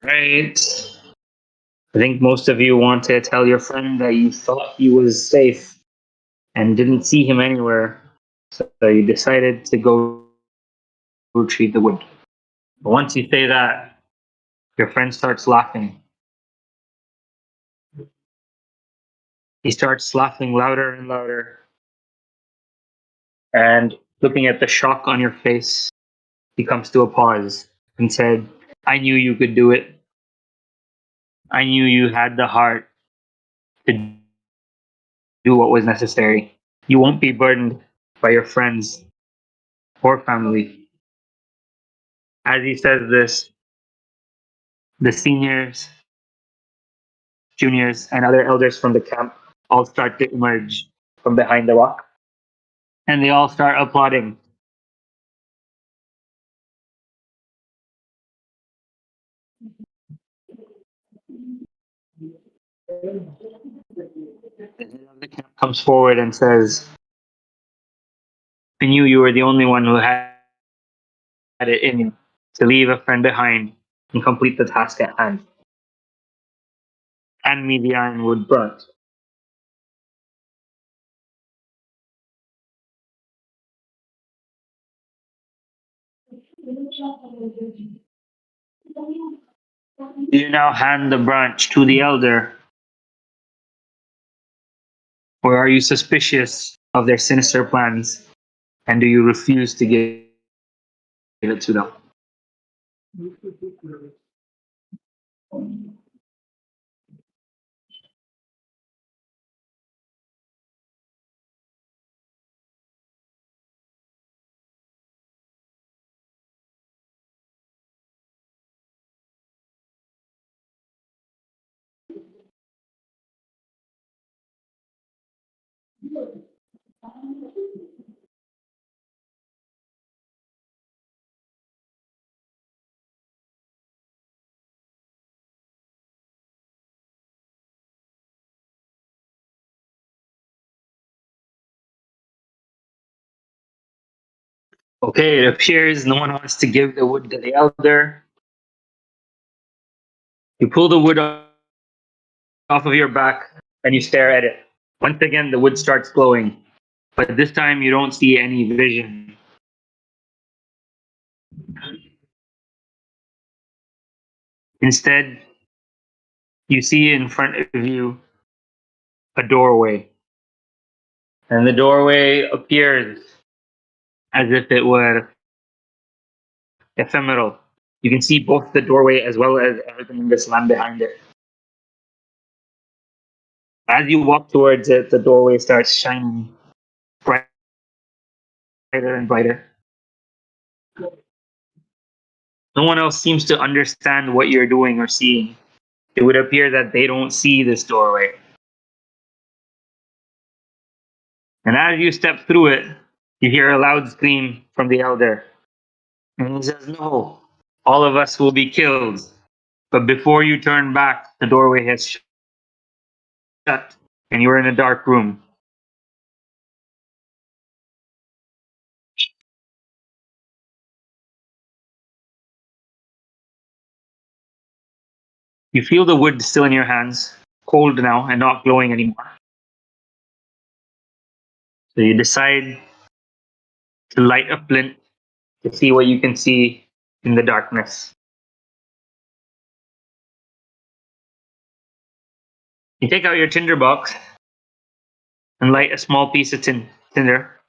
Right. I think most of you want to tell your friend that you thought he was safe and didn't see him anywhere, so you decided to go retrieve the wood. But once you say that, your friend starts laughing. He starts laughing louder and louder, and looking at the shock on your face, he comes to a pause and said, "I knew you could do it. I knew you had the heart to do what was necessary. You won't be burdened by your friends or family." As he says this, the seniors, juniors, and other elders from the camp all start to emerge from behind the rock, and they all start applauding. The head of the camp comes forward and says, "I knew you were the only one who had it in you to leave a friend behind and complete the task at hand. Hand me the ironwood burnt." Do you now hand the branch to the elder, or are you suspicious of their sinister plans, and do you refuse to give it to them? Okay, it appears no one wants to give the wood to the elder. You pull the wood off of your back and you stare at it. Once again, the wood starts glowing, but this time you don't see any vision. Instead, you see in front of you a doorway, and the doorway appears as if it were ephemeral. You can see both the doorway as well as everything in this land behind it. As you walk towards it, the doorway starts shining brighter and brighter. No one else seems to understand what you're doing or seeing. It would appear that they don't see this doorway. And as you step through it, you hear a loud scream from the elder. And he says, "No, all of us will be killed. But before you turn back, the doorway has shut, and you're in a dark room." You feel the wood still in your hands, cold now and not glowing anymore. So you decide to light a flint to see what you can see in the darkness. You take out your tinder box and light a small piece of tinder,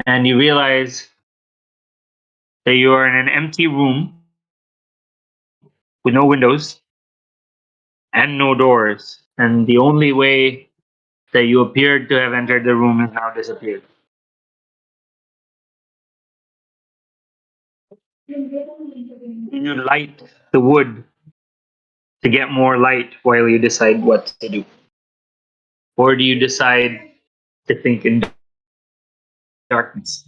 and you realize that you are in an empty room with no windows and no doors, and the only way that you appeared to have entered the room has now disappeared. You light the wood to get more light while you decide what to do. Or do you decide to think in darkness?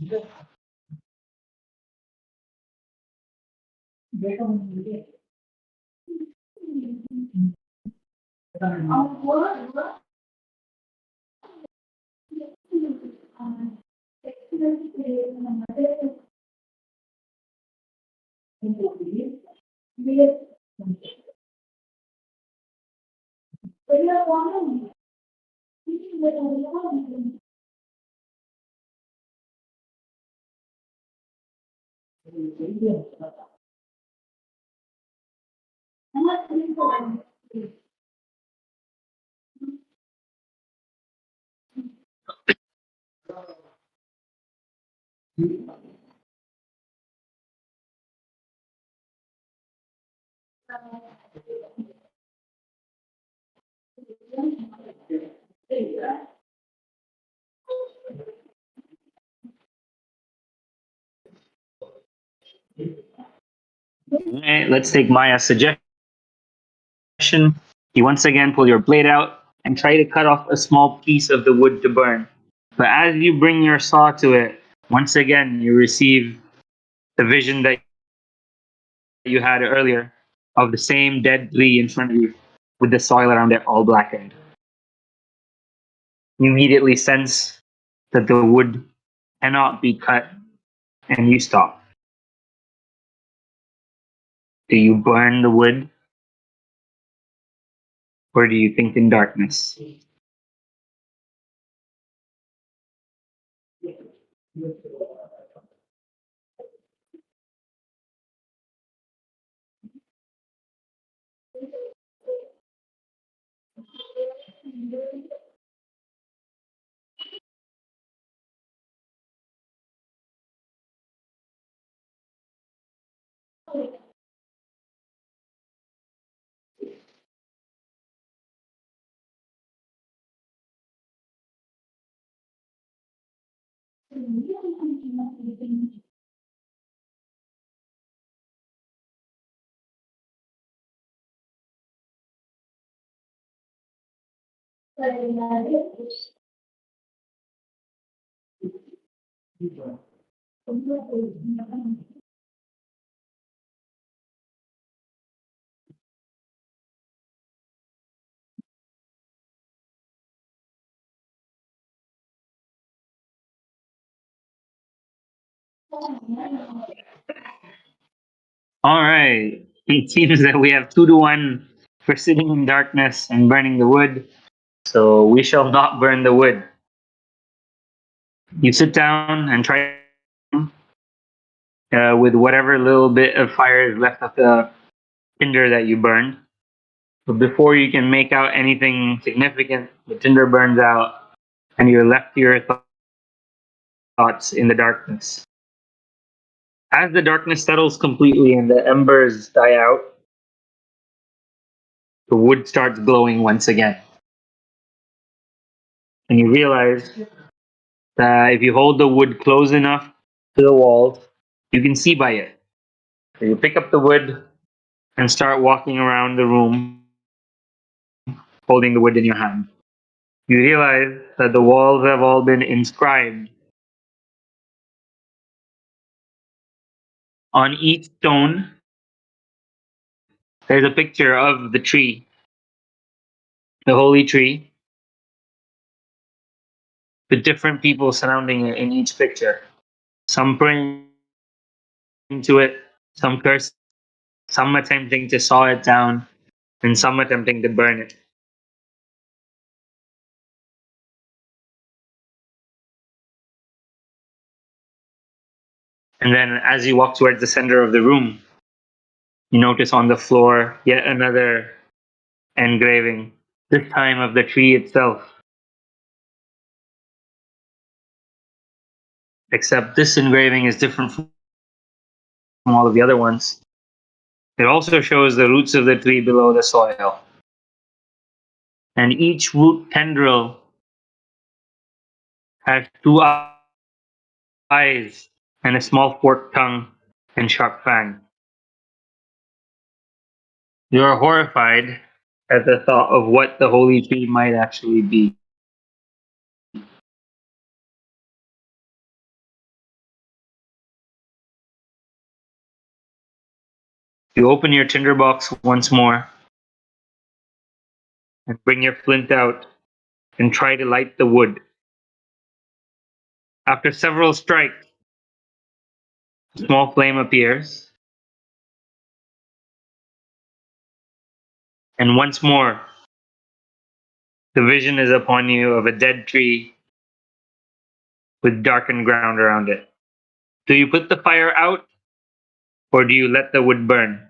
Okay, let's take Maya's suggestion. You once again pull your blade out and try to cut off a small piece of the wood to burn. But as you bring your saw to it, once again you receive the vision that you had earlier of the same dead tree in front of you with the soil around it all blackened. You immediately sense that the wood cannot be cut and you stop. Do you burn the wood or do you think in darkness? All right. It seems that we have 2-1 for sitting in darkness and burning the wood. So we shall not burn the wood. You sit down and try with whatever little bit of fire is left of the tinder that you burned. But before you can make out anything significant, the tinder burns out and you're left to your thoughts in the darkness. As the darkness settles completely and the embers die out, the wood starts glowing once again. And you realize that if you hold the wood close enough to the walls, you can see by it. So you pick up the wood and start walking around the room holding the wood in your hand. You realize that the walls have all been inscribed. On each stone, there's a picture of the tree, the holy tree, with different people surrounding it in each picture. Some praying to it, some cursing, some attempting to saw it down, and some attempting to burn it. And then as you walk towards the center of the room, you notice on the floor yet another engraving, this time of the tree itself. Except this engraving is different from all of the other ones. It also shows the roots of the tree below the soil. And each root tendril has 2 eyes and a small forked tongue and sharp fang. You are horrified at the thought of what the holy tree might actually be. You open your tinderbox once more and bring your flint out and try to light the wood. After several strikes, a small flame appears, and once more, the vision is upon you of a dead tree with darkened ground around it. Do you put the fire out, or do you let the wood burn?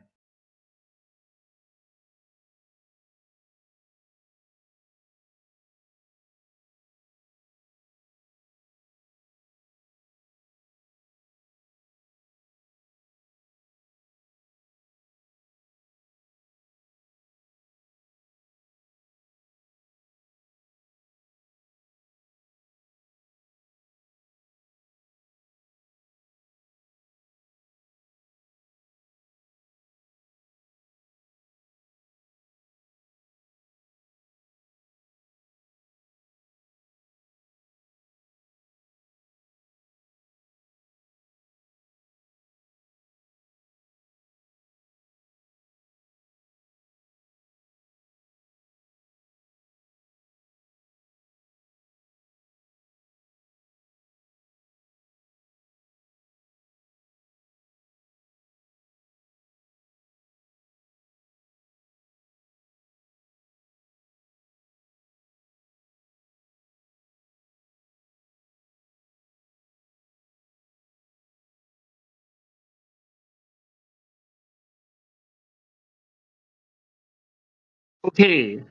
Okay,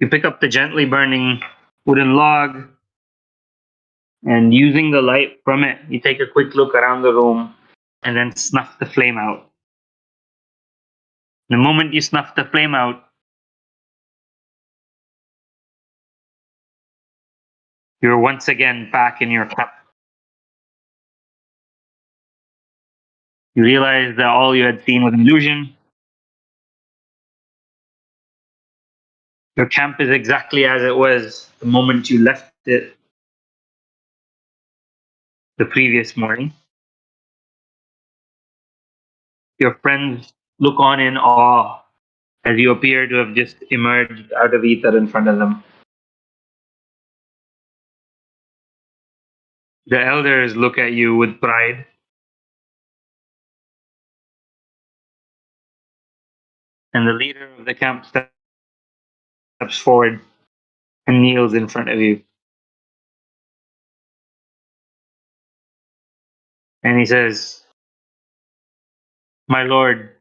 You pick up the gently burning wooden log, and using the light from it, you take a quick look around the room and then snuff the flame out. The moment you snuff the flame out, you're once again back in your camp. You realize that all you had seen was an illusion. Your camp is exactly as it was the moment you left it the previous morning. Your friends look on in awe as you appear to have just emerged out of ether in front of them. The elders look at you with pride. And the leader of the camp steps forward and kneels in front of you. And he says, "My lord,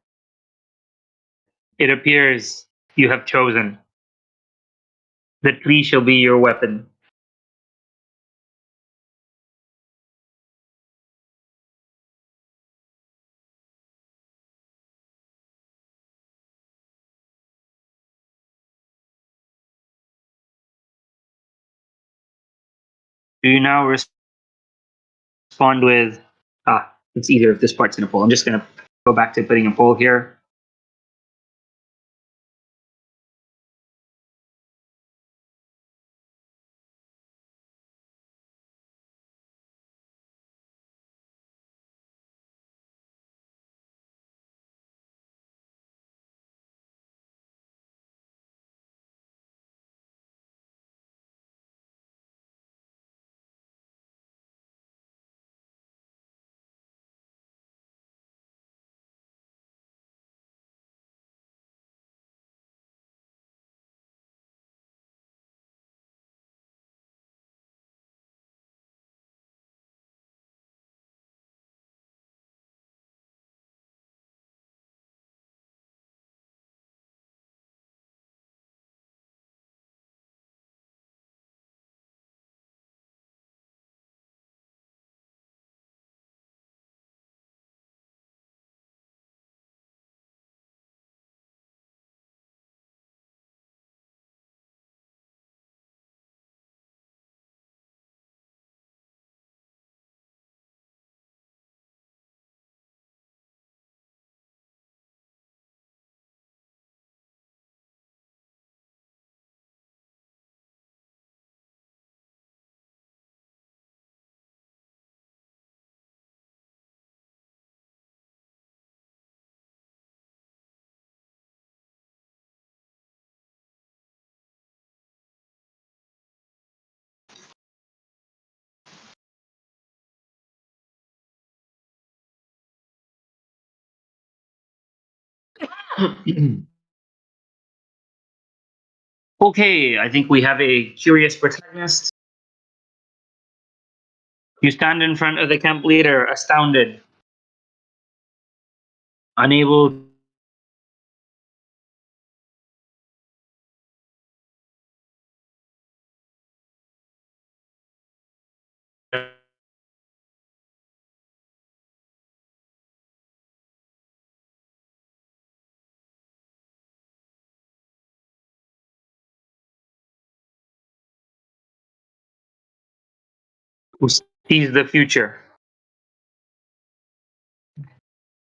it appears you have chosen. The tree shall be your weapon." Do you now respond with, it's easier if this part's in a poll. I'm just going to go back to putting a poll here. Okay, I think we have a curious protagonist. You stand in front of the camp leader, astounded, unable who sees the future.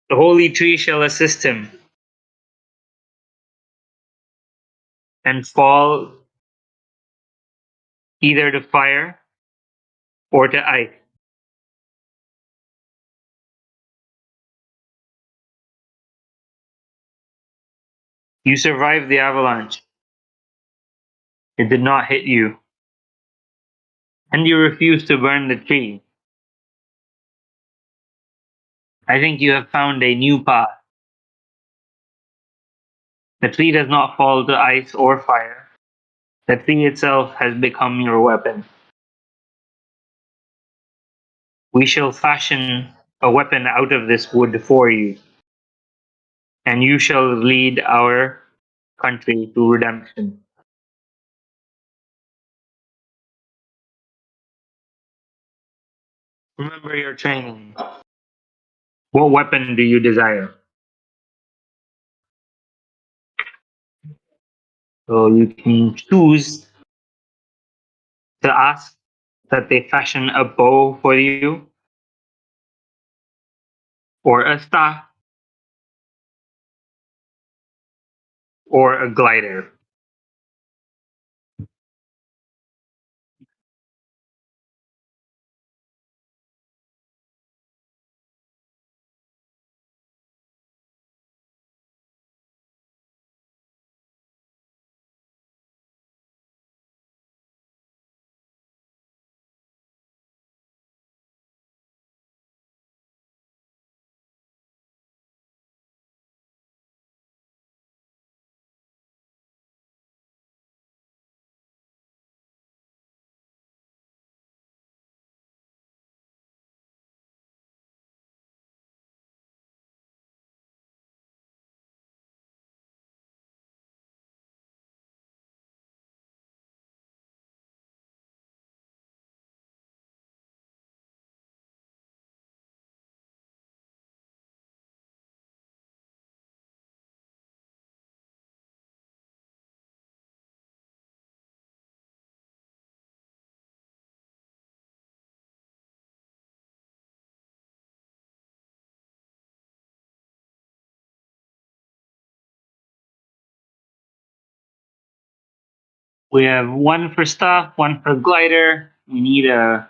The holy tree shall assist him and fall either to fire or to ice. You survived the avalanche. It did not hit you. And you refused to burn the tree. I think you have found a new path. The tree does not fall to ice or fire. The tree itself has become your weapon. We shall fashion a weapon out of this wood for you, and you shall lead our country to redemption. Remember your training. What weapon do you desire? So you can choose to ask that they fashion a bow for you, or a staff, or a glider. We have one for staff, one for glider. We need a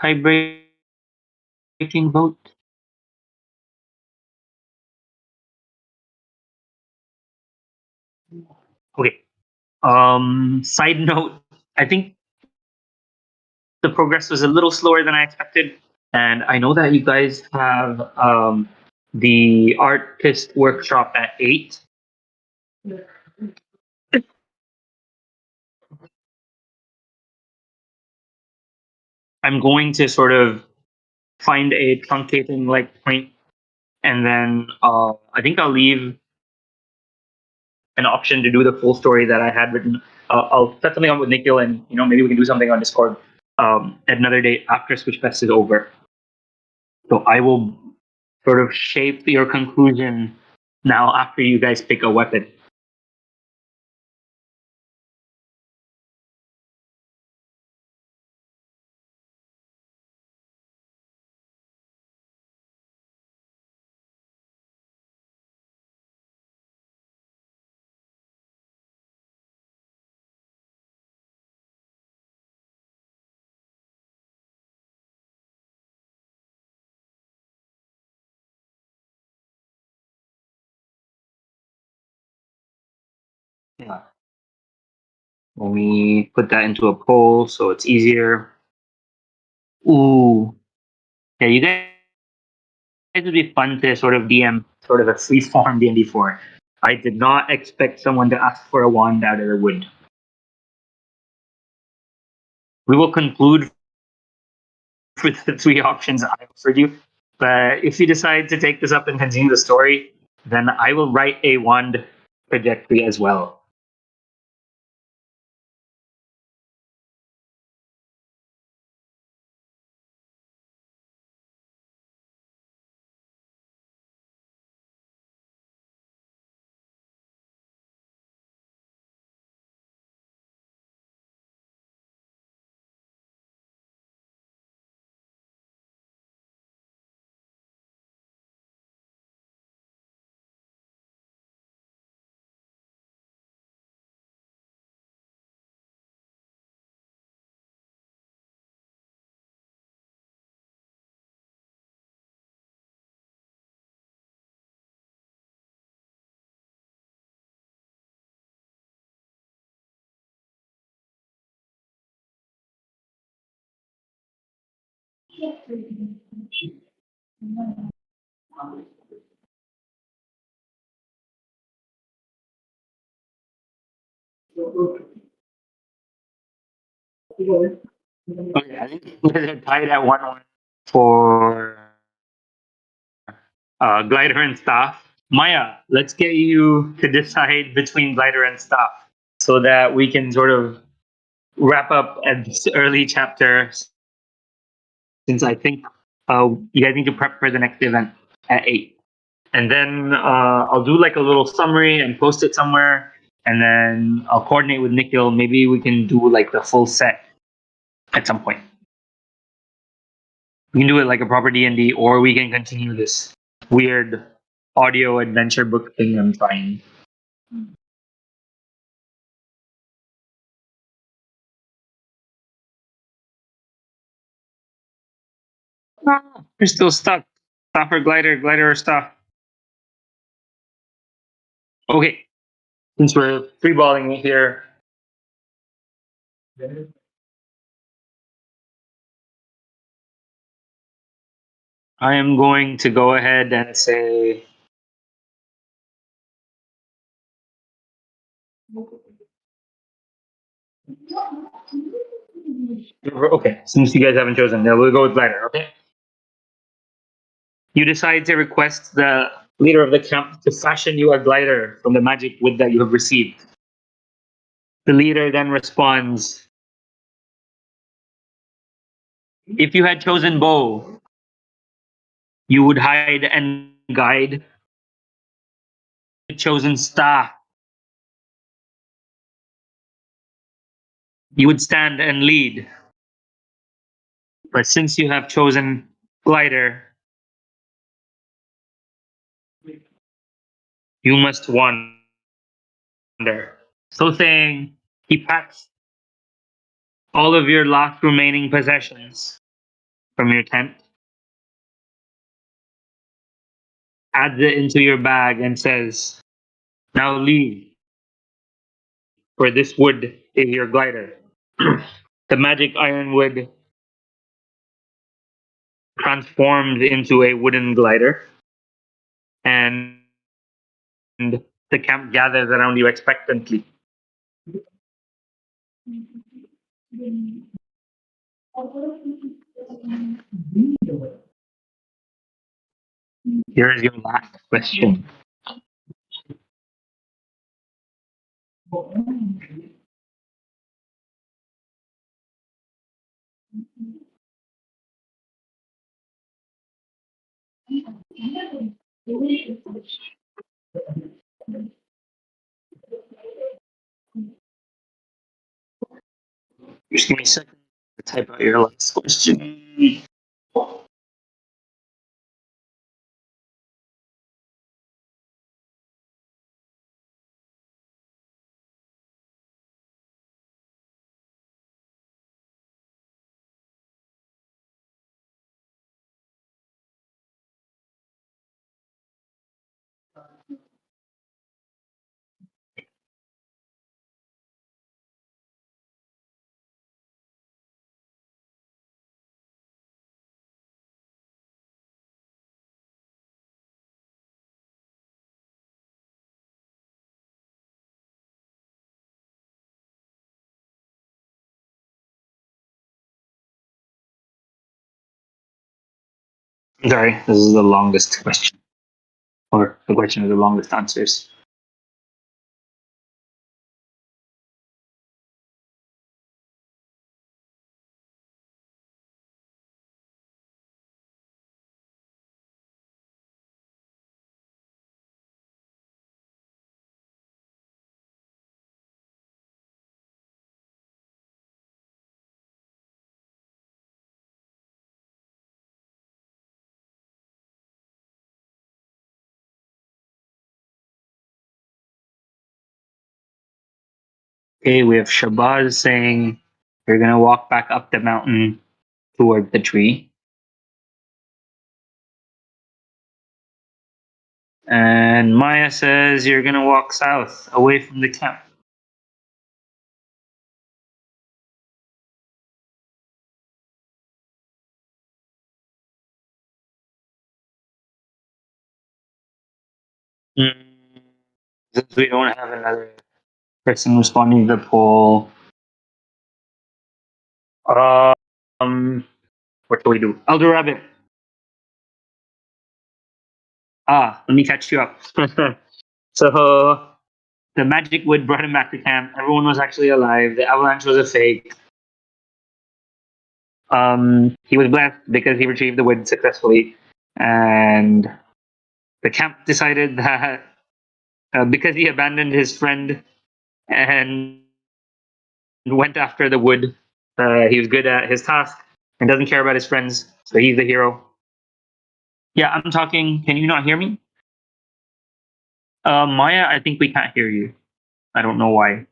tie-breaking vote. Okay. Side note, I think the progress was a little slower than I expected. And I know that you guys have the artist workshop at 8. I'm going to sort of find a truncating like point, and then I think I'll leave an option to do the full story that I had written. I'll set something up with Nikhil, and maybe we can do something on Discord at another day after Switch Fest is over. So I will sort of shape your conclusion now after you guys pick a weapon. Yeah. Let me put that into a poll so it's easier. Ooh. Yeah, you guys would be fun to sort of DM sort of a free form D&D 4. I did not expect someone to ask for a wand out of the wood. We will conclude with the 3 options I offered you. But if you decide to take this up and continue the story, then I will write a wand trajectory as well. Okay, I think you guys are tied at 1-1 for glider and staff. Maya, let's get you to decide between glider and staff so that we can sort of wrap up at this early chapter since I think you guys need to prep for the next event at 8. And then I'll do like a little summary and post it somewhere. And then I'll coordinate with Nikhil. Maybe we can do like the full set at some point. We can do it like a proper D&D, or we can continue this weird audio adventure book thing I'm trying. You're still stuck. Stop or glider, glider or stop. Okay, since we're freeballing it here. I am going to go ahead and say okay, since you guys haven't chosen, then we'll go with glider, okay? You decide to request the leader of the camp to fashion you a glider from the magic wood that you have received. The leader then responds, if you had chosen bow, you would hide and guide. Chosen staff, you would stand and lead. But since you have chosen glider, you must wander. So saying, he packs all of your last remaining possessions from your tent, adds it into your bag, and says, now leave, for this wood is your glider. The magic ironwood transformed into a wooden glider, and the camp gathers around you expectantly. Here is your last question. Just give me a second to type out your last question. Sorry, this is the longest question, or the question with the longest answers. Okay, we have Shabazz saying you're gonna walk back up the mountain toward the tree. And Maya says you're gonna walk south, away from the camp. Since we don't have another person responding to the poll, what do we do? Elder Rabbit. Let me catch you up. So the magic wood brought him back to camp. Everyone was actually alive. The avalanche was a fake. He was blessed because he retrieved the wood successfully, and the camp decided that because he abandoned his friend and went after the wood, he was good at his task and doesn't care about his friends, so he's the hero. Yeah, I'm talking. Can you not hear me? Maya, I think we can't hear you. I don't know why.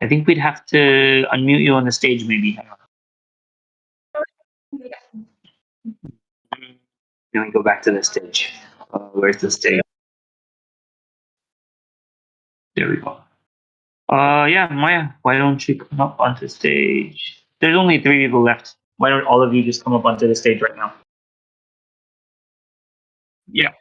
I think we'd have to unmute you on the stage, maybe. Let me go back to the stage. Where's the stage? There we go. Yeah, Maya, why don't you come up onto stage? There's only 3 people left. Why don't all of you just come up onto the stage right now? Yeah.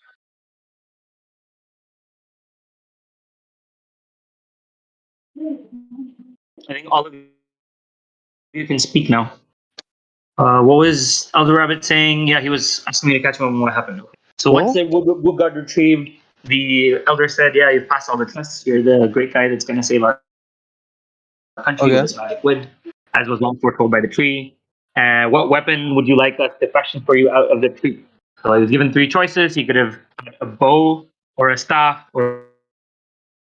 I think all of you can speak now. What was Elder Rabbit saying? Yeah, he was asking me to catch him on what happened. So once the wood got retrieved, the Elder said, yeah, you've passed all the tests. You're the great guy that's going to save our country with this magic wood, as was long foretold by the tree. What weapon would you like us to fashion for you out of the tree? So he was given 3 choices. He could have had a bow or a staff or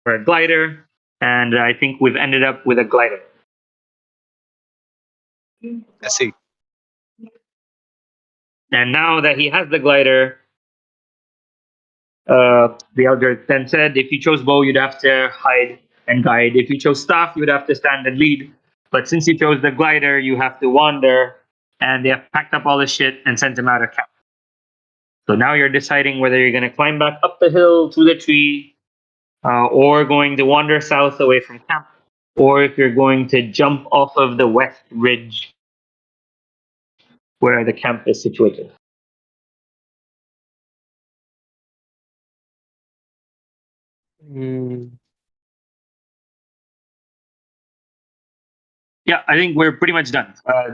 a glider. And I think we've ended up with a glider. I see. And now that he has the glider, the elder then said, if you chose bow, you'd have to hide and guide. If you chose staff, you would have to stand and lead. But since you chose the glider, you have to wander. And they have packed up all the shit and sent him out of camp. So now you're deciding whether you're going to climb back up the hill to the tree, or going to wander south away from camp, or if you're going to jump off of the west ridge where the camp is situated. Yeah, I think we're pretty much done.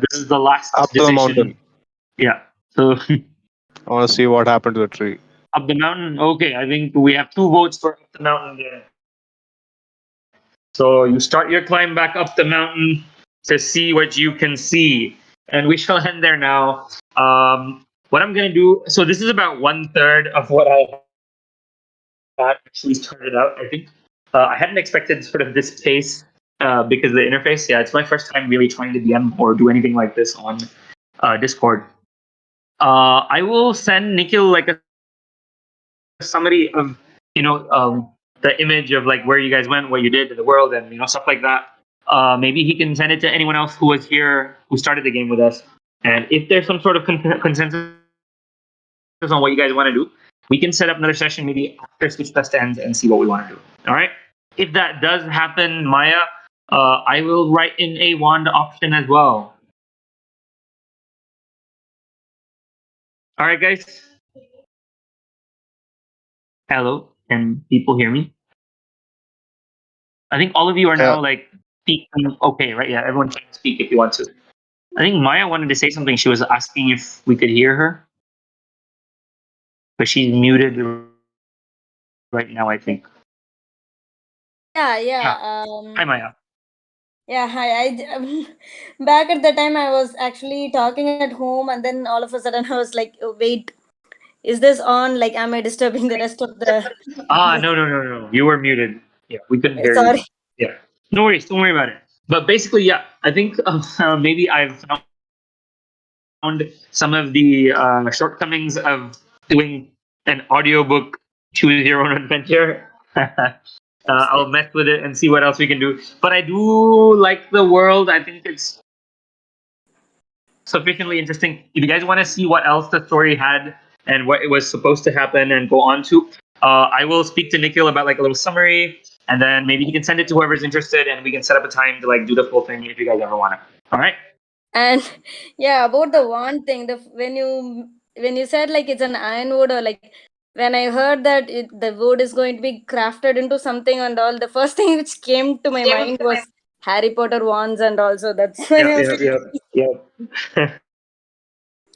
This is the last Up to the decision. mountain. Yeah. So I want to see what happened to the tree. up the mountain. Okay, I think we have 2 votes for up the mountain there. So you start your climb back up the mountain to see what you can see, and we shall end there now. What I'm gonna do. So this is about 1/3 of what I had actually started out. I think I hadn't expected sort of this pace because of the interface. Yeah, it's my first time really trying to DM or do anything like this on Discord. I will send Nikhil like a summary of the image of like where you guys went, what you did in the world, and stuff like that. Maybe he can send it to anyone else who was here, who started the game with us. And if there's some sort of consensus on what you guys want to do, we can set up another session maybe after Switch Fest ends and see what we want to do. All right. If that does happen, Maya, I will write in a wand option as well. All right, guys. Hello, can people hear me? I think all of you are now like speaking. Okay, right? Yeah, everyone can speak if you want to. I think Maya wanted to say something. She was asking if we could hear her, but she's muted right now, I think. Yeah. Hi, Maya. Yeah, hi. Back at the time I was actually talking at home, and then all of a sudden I was like, oh, wait, is this on? Like, am I disturbing the rest of the? No. You were muted. Yeah, we couldn't hear Sorry. you. Yeah, no worries. Don't worry about it. But basically, yeah, I think maybe I've found some of the shortcomings of doing an audiobook, choose your own adventure. I'll mess with it and see what else we can do. But I do like the world. I think it's sufficiently interesting. If you guys want to see what else the story had and what it was supposed to happen and go on to, I will speak to Nikhil about like a little summary, and then maybe he can send it to whoever's interested, and we can set up a time to like do the full thing if you guys ever want to. All right. And yeah, about the one thing, when you said like it's an iron wood, or like when I heard that the wood is going to be crafted into something and all, the first thing which came to my mind was Harry Potter wands, and also that's when I was Yep.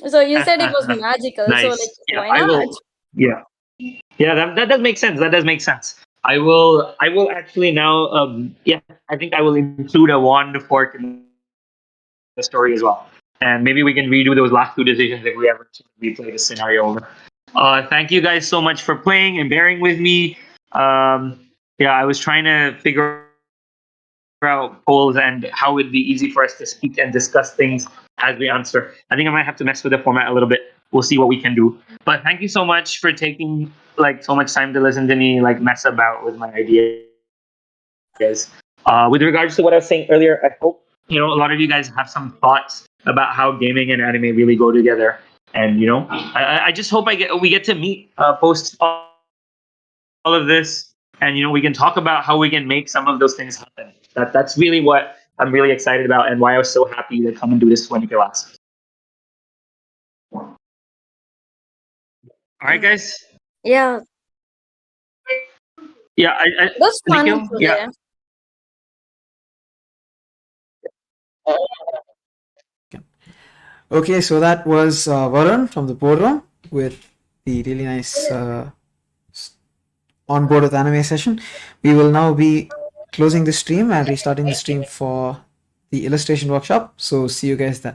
So you said it was magical, Nice. so like Yeah, why not? That does make sense. That does make sense. I will actually now. I think I will include a wand fork in the story as well. And maybe we can redo those last two decisions if we ever replay the scenario over. Thank you guys so much for playing and bearing with me. Yeah, I was trying to figure out polls and how it would be easy for us to speak and discuss things as we answer. I think I might have to mess with the format a little bit. We'll see what we can do. But thank you so much for taking so much time to listen to me mess about with my ideas. With regards to what I was saying earlier, I hope a lot of you guys have some thoughts about how gaming and anime really go together. And I just hope we get to meet post all of this, and we can talk about how we can make some of those things happen. That's really what I'm really excited about, and why I was so happy to come and do this 20K class. All right, guys. Yeah, Yeah, it was fun Nikhil, today. Okay, so that was Varun from the boardroom with the really nice on board with anime session. We will now be closing the stream and restarting the stream for the illustration workshop. So see you guys then.